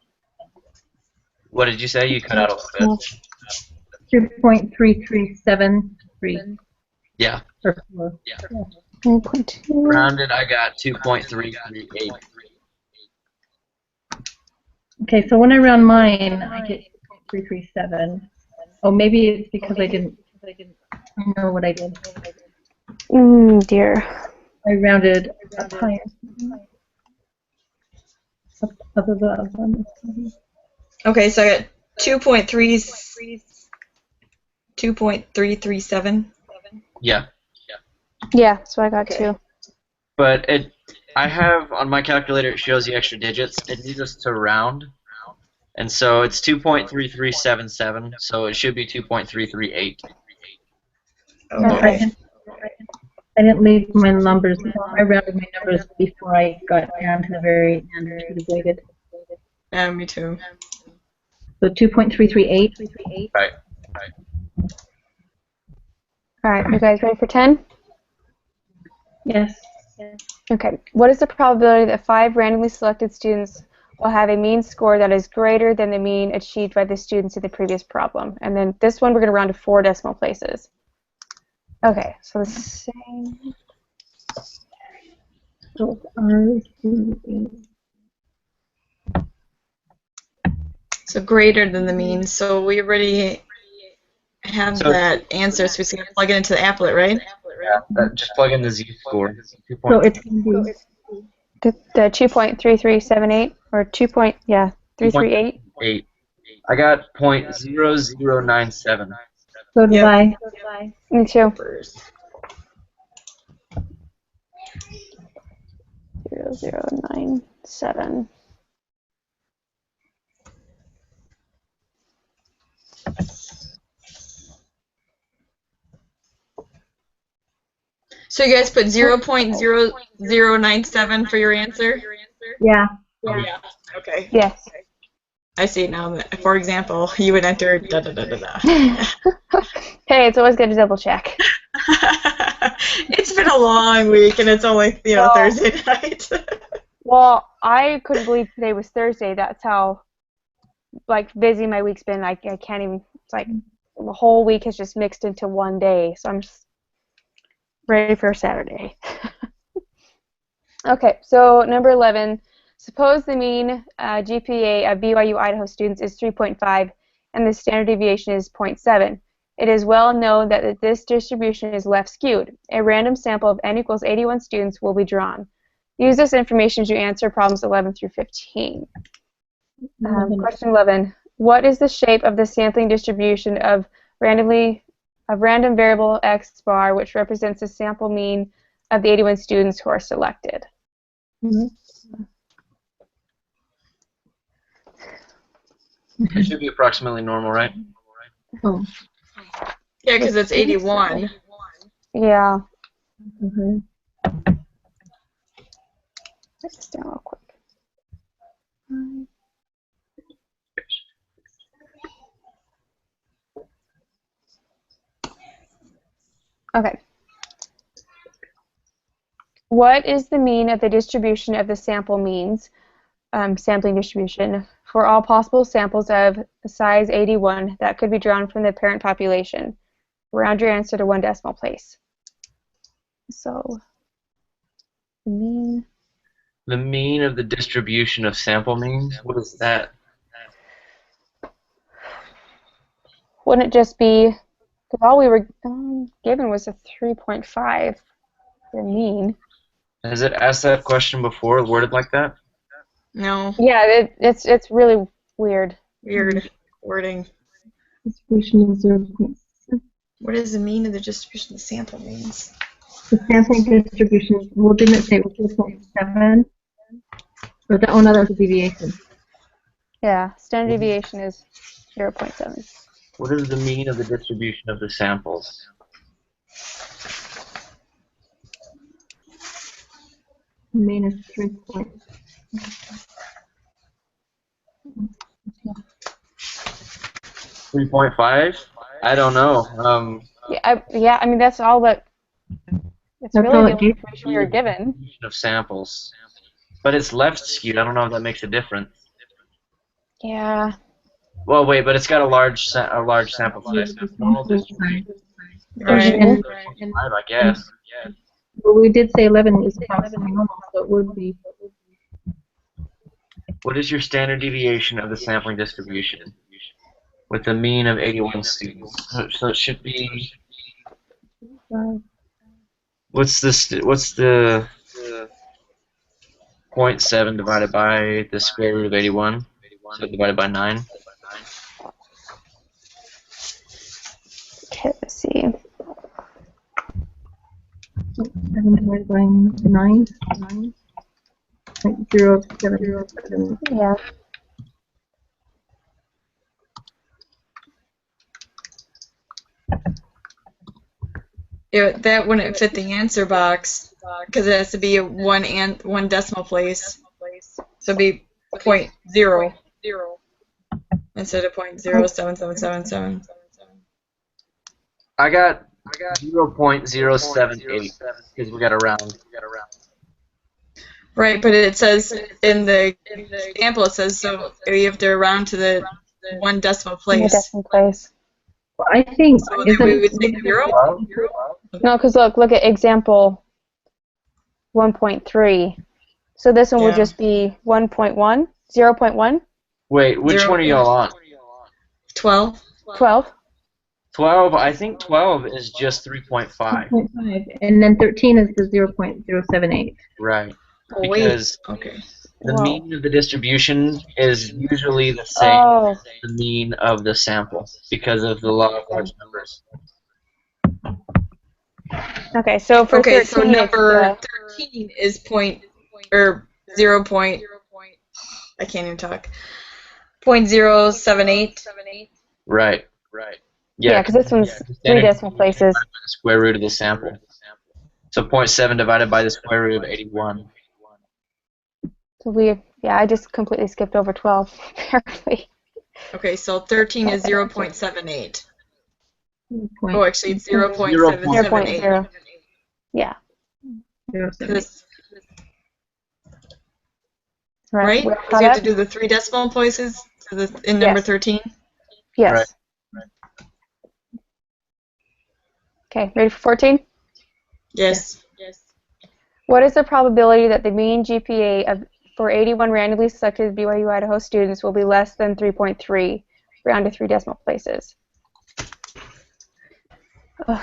What did you say? You cut out a little bit. 2.3373. Yeah. Or 4. 1.2. Rounded, I got 2.338. Okay, so when I round mine, I get 2.337. Oh, maybe it's because I didn't know what I did. Dear. I rounded up higher. Up above. Okay, so I got 2.337. Yeah. Yeah, so I got 2. But I have on my calculator, it shows the extra digits. It needs us to round. And so it's 2.3377, so it should be 2.338. Okay. I didn't leave my numbers. I rounded my numbers before I got down to the very end to the weighted. Yeah, me too. So 2.338. Right. All right, you guys ready for 10? Yes. Okay. What is the probability that 5 randomly selected students will have a mean score that is greater than the mean achieved by the students in the previous problem? And then this one we're going to round to 4 decimal places. Okay, so the same. So So greater than the mean. So we already have that answer, so we're just going to plug it into the applet, right? Yeah, just plug in the z-score. So it's going to be The 2.3378 or 338. 8. I got 0.0097. so did Yep. I. Me too. 0097. So you guys put 0.0097 for your answer? Yeah. Yeah. Okay. Yes. I see it now. For example, you would enter da da da da da. Hey, it's always good to double check. It's been a long week, and it's only Thursday night. Well, I couldn't believe today was Thursday. That's how busy my week's been. I can't even. It's like the whole week has just mixed into one day. So I'm just ready for Saturday. Okay, so number 11. Suppose the mean GPA of BYU Idaho students is 3.5 and the standard deviation is 0.7. It is well known that this distribution is left skewed. A random sample of n equals 81 students will be drawn. Use this information to answer problems 11 through 15. Question 11. What is the shape of the sampling distribution of random variable x bar, which represents the sample mean of the 81 students who are selected? It should be approximately normal, right? Oh. Yeah, because it's 81. Yeah. Mm-hmm. Write this down real quick. Okay. What is the mean of the distribution of the sample means, sampling distribution, for all possible samples of size 81 that could be drawn from the parent population. Round your answer to 1 decimal place. So, mean. The mean of the distribution of sample means? What is that? Wouldn't it just be, because all we were given was a 3.5 for mean. Has it asked that question before, worded like that? No. Yeah, it's really weird. Weird wording. Distribution is 0.7. What does the mean of the distribution of the sample means? The sampling distribution, well, didn't it say it was 0.7? Or that, oh no, that was a deviation. Yeah, standard deviation is 0.7. What is the mean of the distribution of the samples? Mean is 3. 3.5? I don't know. I mean, that's all that. It's That's all really it the only gave. information we were given. Distribution of samples. But it's left skewed. I don't know if that makes a difference. Yeah. Well, wait, but it's got a large sample size. Normal distribution. Right. And, 3.5, I guess. well, we did say 11 is approximately normal, so it would be. What is your standard deviation of the sampling distribution? With a mean of 81 students. So it should be. What's the 0.7 divided by the square root of 81? So divided by 9. Okay, let's see. 7 divided by 9. 0.07. Yeah. That wouldn't fit the answer box because it has to be one decimal place. So it'd be 0.0 instead of 0.07777. I got 0.078 because we got a round. Right, but it says in the example it says so you have to round to the 1 decimal place. Decimal place. Well, I think So then we would say 0. No, because look at example 1.3. So this one would just be 1.1, 0.1. Wait, which one are y'all on? 12. 12. 12. I think 12 is just 3.5. 0.5, and then 13 is the 0.078. Right. Oh, Because okay. the Whoa. mean of the distribution is usually the same Oh, as the mean of the sample because of the law of large numbers. okay. So for Okay, 13, so it's, number 13 is 0. I can't even talk. 0.078. Right. yeah, because this one's 3 decimal places. The square root of the sample. So 0.7 divided by the square root of 81. So I just completely skipped over 12, apparently. Okay, so 13 is 0.78. Point Oh, actually, it's 0.778. 0.0. Yeah. 0.078. Right? We're Because caught you have up? to do the 3 decimal places in number Yes. 13. Yes. Right. Okay, ready for 14? Yes. What is the probability that the mean GPA for 81 randomly selected BYU Idaho students will be less than 3.3, round to 3 decimal places? Okay.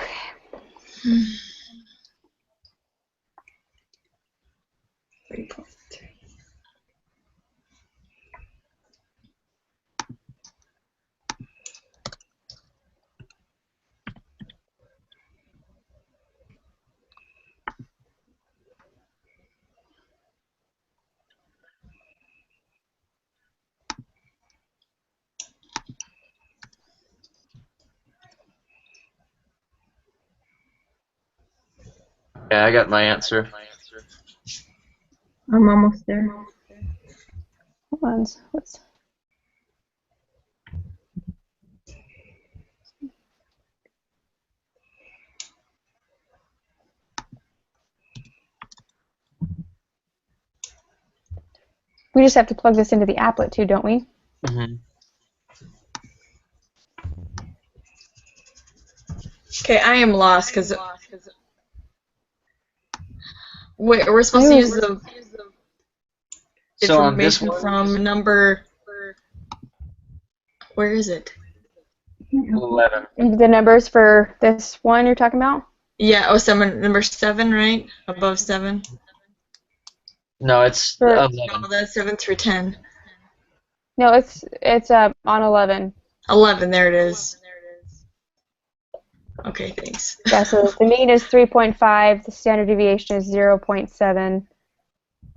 Yeah, I got my answer. I'm almost there. Hold on. We just have to plug this into the applet too, don't we? Mhm. Okay, I am lost because we're supposed to use the So on this information one, from number. Where is it? 11. The numbers for this one you're talking about? Yeah, oh, number 7, right? Above 7. No, it's For- 11. No, that's 7 through 10. No, it's on 11. 11, there it is. Okay, thanks. Yeah, so the mean is 3.5, the standard deviation is 0.7, and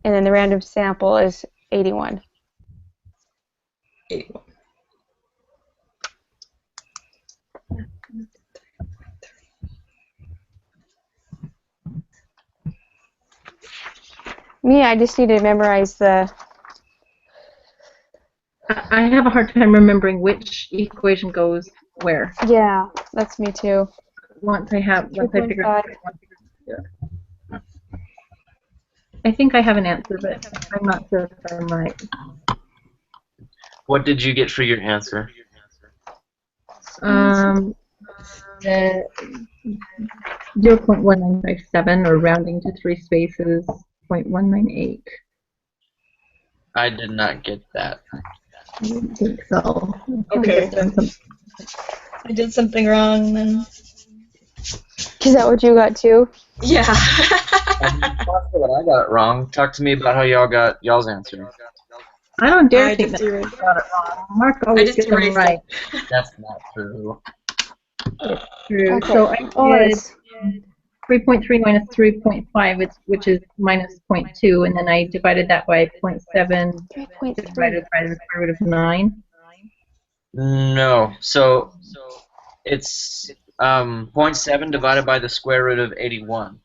then the random sample is 81. 81. Me, I just need to memorize the. I have a hard time remembering which equation goes where. Yeah, that's me too. Once I figure 2.5. out. I think I have an answer, but I'm not sure if I'm right. What did you get for your answer? The 0.1957, or rounding to 3 spaces, 0.198. I did not get that. I didn't think so. Okay, then I did something wrong then. Is that what you got too? Yeah. Talk to what I got it wrong. Talk to me about how y'all got y'all's answer. I don't dare I think just that I erased got it wrong. Mark always gets them erased right. That's not true. It's true. Okay. So I Oh, did it's 3.3 minus 3.5, which is minus 0.2, and then I divided that by 0.7 3.3. divided by the square root of 9. No. So it's 0.7 divided by the square root of 81.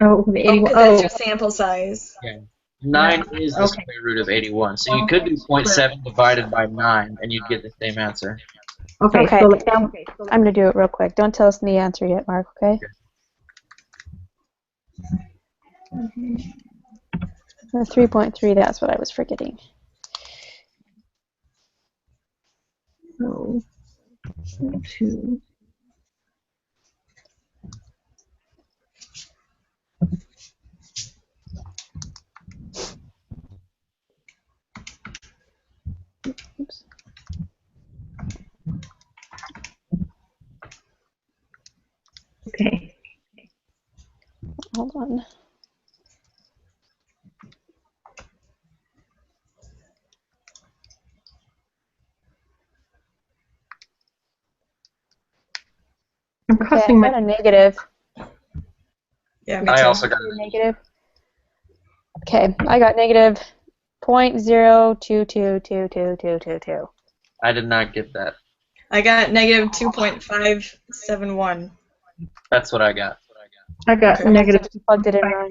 Oh, the 81. because that's your sample size. Yeah. 9 is the Okay. square root of 81. So you could do 0.7 divided by 9, and you'd get the same answer. Okay. Okay, So now I'm going to do it real quick. Don't tell us the answer yet, Mark, okay? The 3.3, that's what I was forgetting. So 2. Oops. Okay. Hold on. I'm Okay, I crossing got my. a negative. Yeah, me I too. also got a Negative. Okay, I got negative 0.02222222. I did not get that. I got negative 2.571. That's what I got. I got Okay. negative. Plugged it in wrong.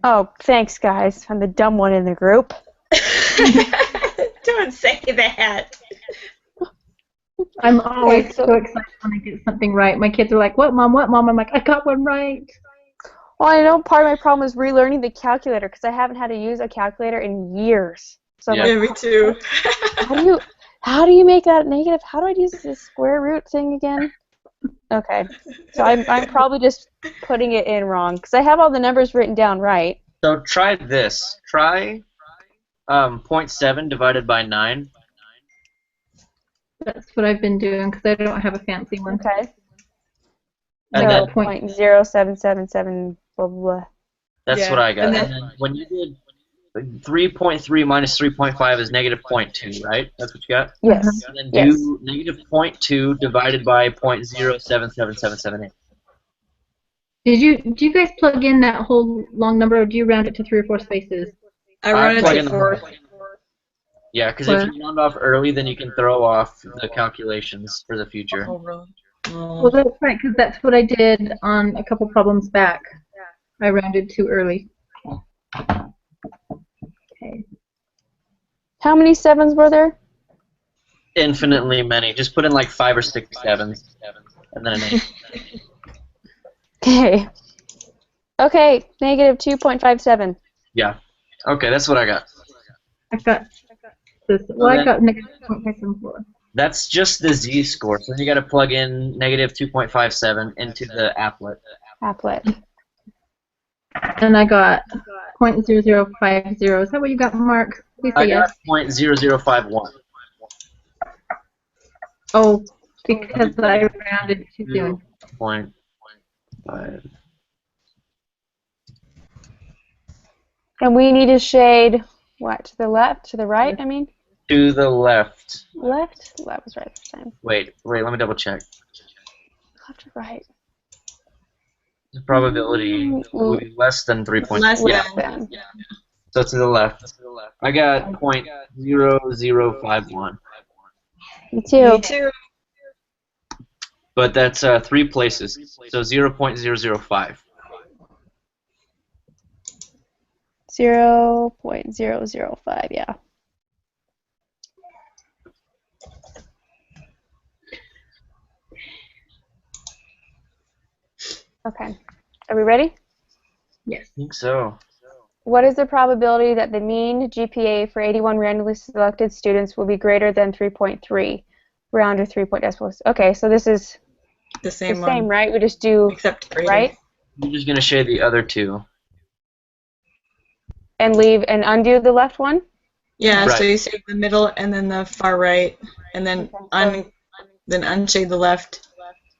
Oh, thanks, guys. I'm the dumb one in the group. Don't say that. I'm always Okay, so excited when I get something right. My kids are like, "What, Mom? What, Mom?" I'm like, "I got one right." Well, I know part of my problem is relearning the calculator because I haven't had to use a calculator in years. So I'm Yeah. Yeah, me too. how do you make that negative? How do I use this square root thing again? Okay, so I'm probably just putting it in wrong because I have all the numbers written down right. So try this. Try 0.7 divided by 9. That's what I've been doing because I don't have a fancy one. Okay. And So then 0.0777 blah blah blah. that's Yeah, what I got. and And then- then when you did 3.3 minus 3.5 is negative 0.2, right? That's what you got? Yes. And then Yes. do negative 0.2 divided by 0.077778. Did you guys plug in that whole long number, or do you round it to 3 or 4 spaces? I run it plug to in the 4. Yeah, because Where? if you round off early, then you can throw off the calculations for the future. Oh, really? Well, that's right, because that's what I did on a couple problems back. I rounded too early. Okay. How many sevens were there? Infinitely many. Just put in like 5 or 6 sevens, and then an 8. Okay. Okay, negative 2.57. Yeah. Okay, that's what I got. I got Well, I got negative 2.574. That's just the z-score. So then you got to plug in negative 2.57 into the applet. Applet. And I got 0.0050. Is that what you got, Mark? Please say I yes. got 0.0051. Oh, because I rounded too soon. 0.5. And we need to shade, what, to the left, to the right, I mean? To the left. Left? That was right this time. Wait, let me double check. Left to right. The probability will be less than 3.5. Less Yeah. than. So to the left. I got 0.0051. Me too. Me too. But that's 3 places. So 0.005. 0.005, yeah. Okay. Are we ready? Yes. I think so. What is the probability that the mean GPA for 81 randomly selected students will be greater than 3.3? Round or 3 point decimals. Okay, so this is The same the same, one. right? We just do Except greater. right You're just going to shade the other two. and leave and undo the left one? Yeah, Right. so you say the middle and then the far right, and then then unshade the left.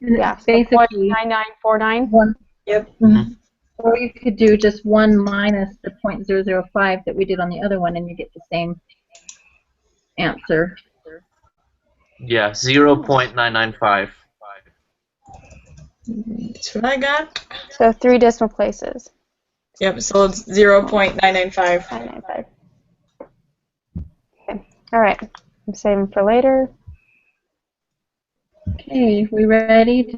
And Yeah, it's so basically 0.9949. one. Yep. Or you could do just 1 minus the 0.005 that we did on the other one, and you get the same answer. Yeah, 0.995. That's what I got. So 3 decimal places. Yep, so it's 0.995. 995. Okay. All right. I'm saving for later. Okay, we ready to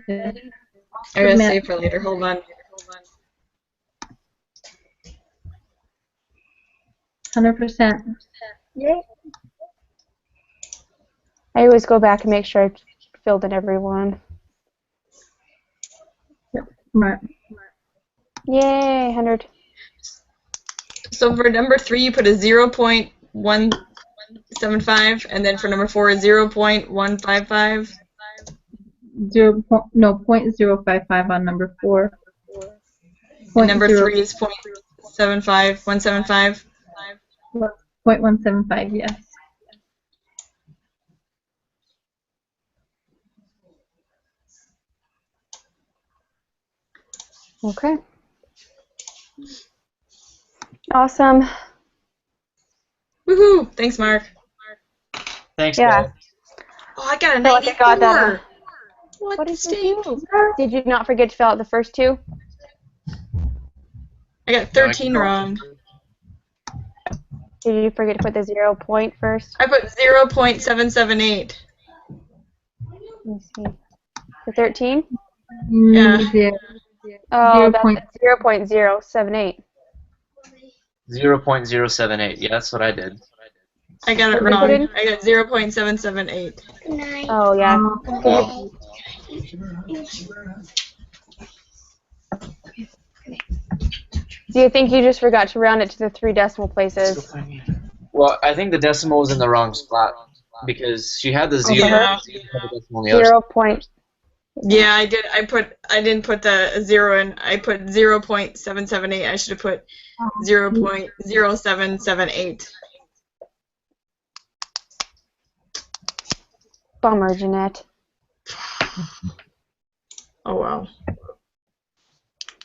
I gotta submit? save for later. Hold on. 100%. I always go back and make sure I filled in everyone. Mark. Yay, 100. So for number 3, you put a 0.175, and then for number 4, 0.155. 0.055 on number 4. And number 3 is 175. 0.175, yes. Okay. Awesome. Woohoo! Thanks, Mark. Thanks, Yeah. guys. Oh, I got a feel like I 94. got that. What What the did stink? you do? Did you not forget to fill out the first 2? I got 13 wrong. Did you forget to put the 0 point first? I put 0.778. Let me see. For 13? Yeah. You did. Oh, 0. that's 0.078. 0.078. Yeah, that's what I did. I got it What did you put wrong. in? I got 0.778. Oh, yeah. Do you think you just forgot to round it to the 3 decimal places? Well, I think the decimal was in the wrong spot because she had the 0. Yeah. She had the decimal on the other 0 point. Yeah, I did. I didn't put the 0 in. I put 0.778. I should have put 0.0778. Bummer, Jeanette. Oh wow.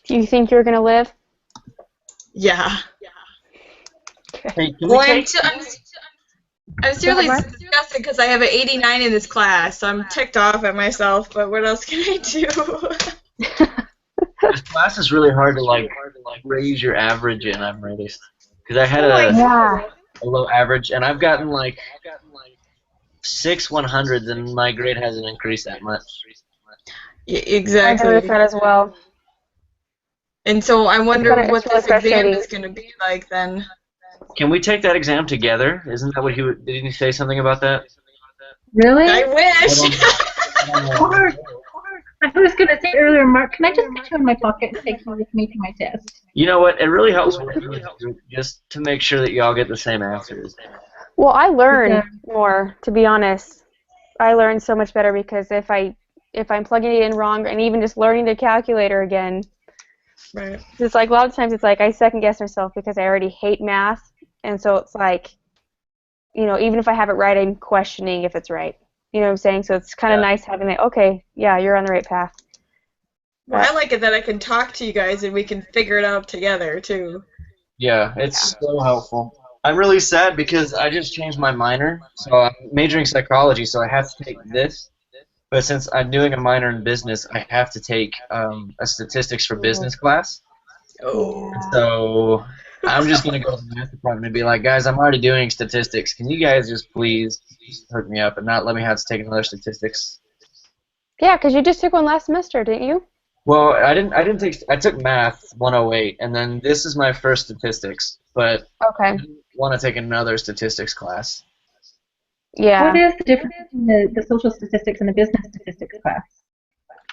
Do you think you're going to live? Yeah. Hey, can Well, we take... I'm seriously Mark? disgusted because I have an 89 in this class, so I'm ticked off at myself. But what else can I do? This class is really hard to raise your average in. I've noticed because I had Yeah. a low average, and I've gotten 6 100s, and my grade hasn't increased that much. I Exactly. noticed that as well. And so I wonder It's what really this exam frustrating. is going to be like then. Can we take that exam together? Isn't that what didn't he say something about that? Really? I wish. Mark, I was going to say earlier, Mark, can I just put you in my pocket and take you with me to my test? You know what? It really helps just to make sure that y'all get the same answers. Well, I learn more, to be honest. I learn so much better because if I'm plugging it in wrong and even just learning the calculator again, Right. it's like a lot of times it's like I second guess myself because I already hate math, and so it's like, even if I have it right, I'm questioning if it's right. You know what I'm saying? So it's kind of nice having that. Okay, yeah, you're on the right path. Well, I like it that I can talk to you guys and we can figure it out together too. Yeah, it's so helpful. I'm really sad because I just changed my minor, so I'm majoring psychology, so I have to take this. But since I'm doing a minor in business, I have to take a statistics for business class. Oh. So I'm just gonna go to the math department and be like, guys, I'm already doing statistics. Can you guys just please hook me up and not let me have to take another statistics? Yeah, because you just took one last semester, didn't you? Well, I didn't take. I took math 108, and then this is my first statistics. But I Okay. didn't want to take another statistics class. Yeah. What is the difference between the social statistics and the business statistics class?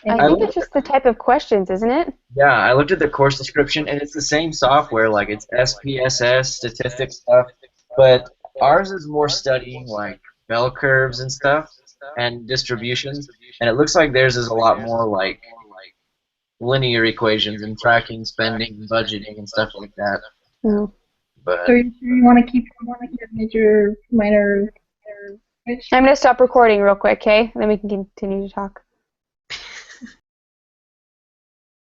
I think it's just the type of questions, isn't it? Yeah, I looked at the course description, and it's the same software, like it's SPSS, statistics stuff, but ours is more studying like bell curves and stuff, and distributions, and it looks like theirs is a lot more like linear equations and tracking spending and budgeting and stuff like that. Mm. But So you want to keep your major, minor, switch? I'm going to stop recording real quick, okay? Then we can continue to talk.